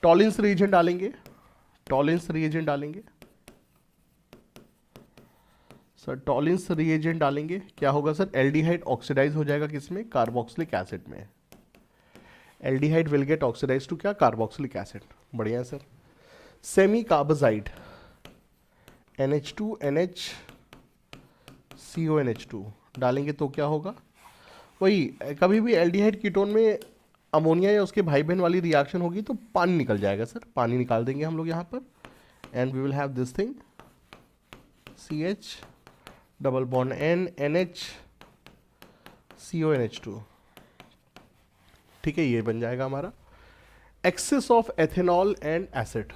टॉलिंस रिएजेंट डालेंगे, टॉलिंस रिएजेंट डालेंगे सर, टॉलिंस रिएजेंट डालेंगे, क्या होगा सर? एल्डिहाइड ऑक्सीडाइज हो जाएगा किसमें? कार्बोक्सिलिक एसिड में। Aldehyde will get oxidise to क्या? कार्बोक्सिलिक एसिड, बढ़िया है sir. Semi कार्बोजाइड NH2 NH CONH2 डालेंगे तो क्या होगा? वही, कभी भी एल्डिहाइड कीटोन में अमोनिया या उसके भाई बहन वाली रिएक्शन होगी तो पानी निकल जाएगा सर, पानी निकाल देंगे हम लोग यहाँ पर, and we will have this thing CH double bond N NH CONH2, ठीक है, ये बन जाएगा हमारा। Excess of ethanol and acid,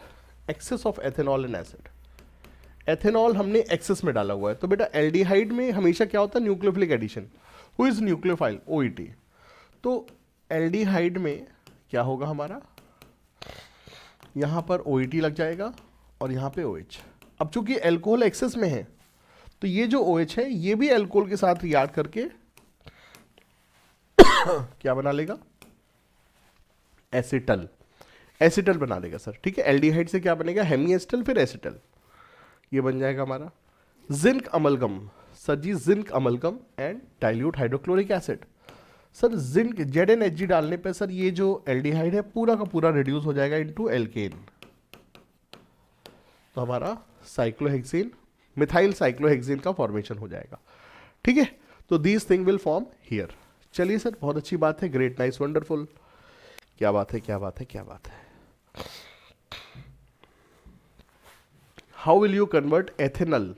excess of ethanol and acid, ethanol हमने एक्सेस में डाला हुआ है, तो बेटा एल्डिहाइड में हमेशा क्या होता है? Nucleophilic addition, who is nucleophile? OET। तो एल्डिहाइड में क्या होगा हमारा? यहाँ पर OET लग जाएगा और यहाँ पे OH। अब चूंकि एल्कोहल एक्सेस में है तो ये जो OH है ये भी एल्कोहल के साथ रिएक्ट करके क्या बना लेगा? एसिटल, एसिटल बना लेगा सर, ठीक है। एल्डिहाइड से क्या बनेगा? हेमी एसिटल, फिर एसिटल, ये बन जाएगा हमारा। Zinc amalgam sir ji zinc amalgam and dilute hydrochloric acid. Sir zinc ZnHg डालने पे सर ये जो एल्डिहाइड है पूरा का पूरा रिड्यूस हो जाएगा इनटू एल्केन, तो हमारा साइक्लोहेक्सेन मिथाइल साइक्लोहेक्सेन का फॉर्मेशन हो जाएगा। ठीक है, तो these thing will form here. चलिए सर, बहुत अच्छी बात है, ग्रेट, नाइस, वंडरफुल, क्या बात है, क्या बात है, क्या बात है। How will you convert ethanal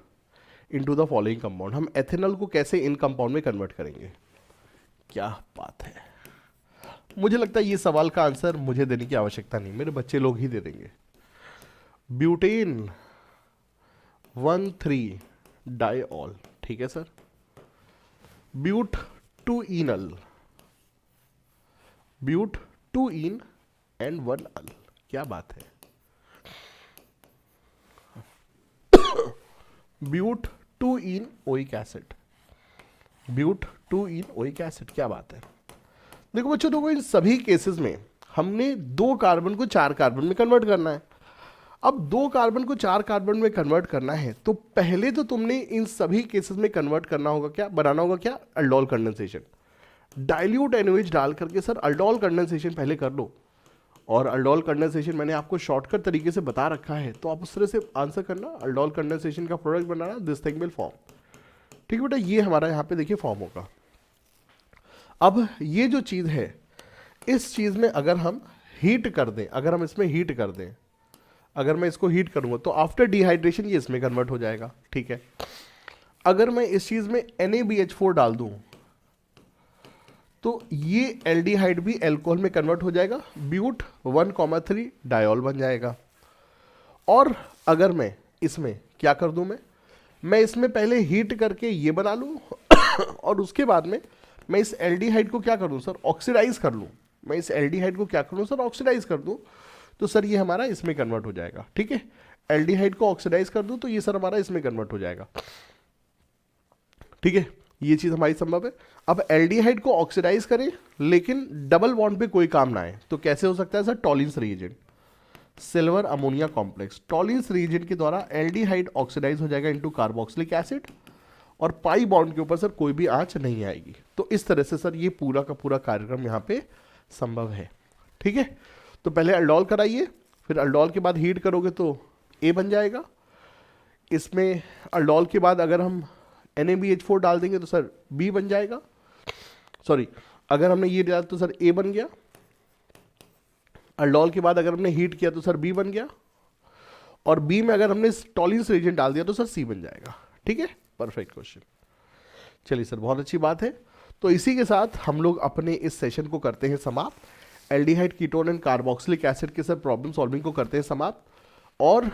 into the following compound. हम एथेनल को कैसे इन कंपाउंड में कन्वर्ट करेंगे, क्या बात है। मुझे लगता है ये सवाल का आंसर मुझे देने की आवश्यकता नहीं, मेरे बच्चे लोग ही दे देंगे। ब्यूटेन 1,3 डाइऑल, ठीक है सर। ब्यूट 2 इनल, ब्यूट 2 इन एंड 1 अल, क्या बात है। But 2 yne oic acid, but 2 yne oic acid, क्या बात है। देखो बच्चों, देखो इन सभी केसेस में हमने 2 कार्बन को 4 कार्बन में कन्वर्ट करना है। अब 2 कार्बन को 4 कार्बन में कन्वर्ट करना है तो पहले तो तुमने इन सभी केसेस में कन्वर्ट करना होगा, क्या बनाना होगा, क्या, अल्डोल कंडेंसेशन। डाइल्यूट NaOH डाल करके सर अल्डोल कंडेंसेशन पहले कर लो, और अल्डोल कंडेंसेशन मैंने आपको शॉर्टकट तरीके से बता रखा है, तो आप उस तरह से आंसर करना। अल्डोल कंडेंसेशन का product banana, this thing will form. ठीक है बेटा, ये हमारा यहाँ पे देखिए फॉर्म होगा। अब ये जो चीज़ है, इस चीज़ में अगर हम हीट कर दें, अगर हम इसमें हीट कर दें, अगर मैं इसको हीट करूँगा तो आफ्टर डिहाइड्रेशन ये इसमें कन्वर्ट हो जाएगा। ठीक है, अगर मैं इस चीज़ में NaBH4 डाल दूँ तो ये एल्डिहाइड भी एल्कोहल में कन्वर्ट हो जाएगा, ब्यूट 1,3 डायोल बन जाएगा। और अगर मैं इसमें क्या कर दूं, मैं इसमें पहले हीट करके ये बना लूं और उसके बाद में मैं इस एल्डिहाइड को क्या कर दूं सर, ऑक्सीडाइज कर लूं। मैं इस एल्डिहाइड को क्या करूं सर, ऑक्सीडाइज कर दूं, तो सर ये हमारा इसमें कन्वर्ट हो जाएगा। ठीक है, एल्डिहाइड को ऑक्सीडाइज कर दूं तो ये सर हमारा इसमें कन्वर्ट हो जाएगा। ठीक है, ये चीज़ हमारी संभव है। अब एल्डिहाइड को ऑक्सीडाइज करें लेकिन डबल बॉन्ड पे कोई काम ना आए, तो कैसे हो सकता है sir, Tollens reagent, silver ammonia complex, Tollens reagent के द्वारा एल्डिहाइड ऑक्सीडाइज हो जाएगा इनटू कार्बोक्सिलिक एसिड, और पाई बॉन्ड के ऊपर सर कोई भी आंच नहीं आएगी। तो इस तरह से सर ये पूरा का पूरा कार्यक्रम यहाँ पे संभव है। ठीक है, तो पहले अल्डोल कराइए, फिर अल्डोल के बाद हीट करोगे तो ए बन जाएगा। इसमें अल्डोल के बाद अगर हम NaBH4 डाल देंगे तो सर बी बन जाएगा, सॉरी अगर हमने ये डाला तो सर ए बन गया। अल्डोल के बाद अगर हमने हीट किया तो सर बी बन गया, और बी में अगर हमने टॉलिन्स रिएजेंट डाल दिया तो सर सी बन जाएगा। ठीक है, परफेक्ट क्वेश्चन। चलिए सर, बहुत अच्छी बात है। तो इसी के साथ हम लोग अपने इस सेशन को करते हैं समाप्त। Aldehyde, ketone and carboxylic acid के सर प्रॉब्लम सॉल्विंग को करते हैं समाप्त, और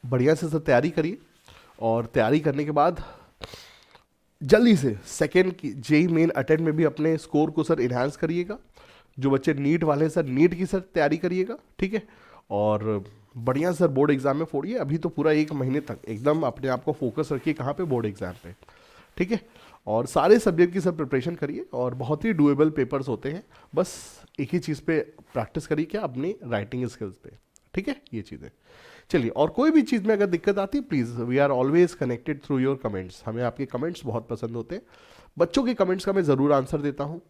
बढ़िया से सर तैयारी करिए, और तैयारी करने के बाद जल्दी से सेकेंड की जेई मेन अटेम्प्ट में भी अपने स्कोर को सर इन्हांस करिएगा। जो बच्चे नीट वाले हैं सर, नीट की सर तैयारी करिएगा। ठीक है, और बढ़िया सर बोर्ड एग्जाम में फोड़िए। अभी तो पूरा 1 महीने तक एकदम अपने आप को फोकस रखिए कहाँ पे, बोर्ड एग्जाम पे। ठीक है, और सारे सब्जेक्ट की सब प्रिपरेशन करिए, और बहुत ही डुएबल पेपर्स होते हैं, बस एक ही चीज़ पे प्रैक्टिस करिए, क्या, अपनी राइटिंग स्किल्स पे। ठीक है, ये चीज़ें। चलिए, और कोई भी चीज़ में अगर दिक्कत आती है, please, we are always connected through your comments. हमें आपके कमेंट्स बहुत पसंद होते हैं, बच्चों के कमेंट्स का मैं ज़रूर आंसर देता हूँ,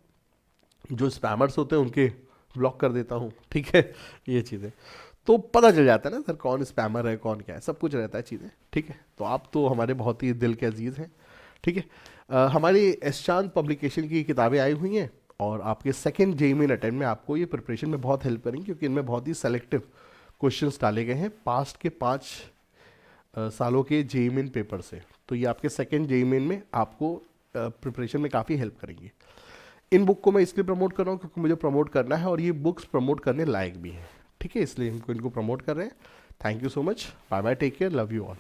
जो स्पैमर्स होते हैं उनके ब्लॉक कर देता हूँ। ठीक है, ये चीज़ें तो पता चल जाता है ना सर, कौन स्पैमर है कौन क्या है, सब कुछ रहता है चीज़ें। ठीक है, तो आप तो हमारे बहुत ही दिल के अजीज़ हैं। ठीक है, हमारी एस चांद पब्लिकेशन की किताबें आई हुई हैं, और आपके सेकेंड जेईई मेन अटेम्प्ट में आपको ये प्रिपरेशन में बहुत हेल्प करेंगे, क्योंकि इनमें बहुत ही सेलेक्टिव क्वेश्चंस डाले गए हैं पास्ट के 5 सालों के जेईई मेन पेपर से। तो ये आपके सेकेंड जेईई मेन में आपको प्रिपरेशन में काफ़ी हेल्प करेंगी। इन बुक को मैं इसलिए प्रमोट कर रहा हूँ क्योंकि मुझे प्रमोट करना है, और ये बुक्स प्रमोट करने लायक भी हैं। ठीक है, इसलिए इनको प्रमोट कर रहे हैं। Thank you so much, bye bye, take care, love you all.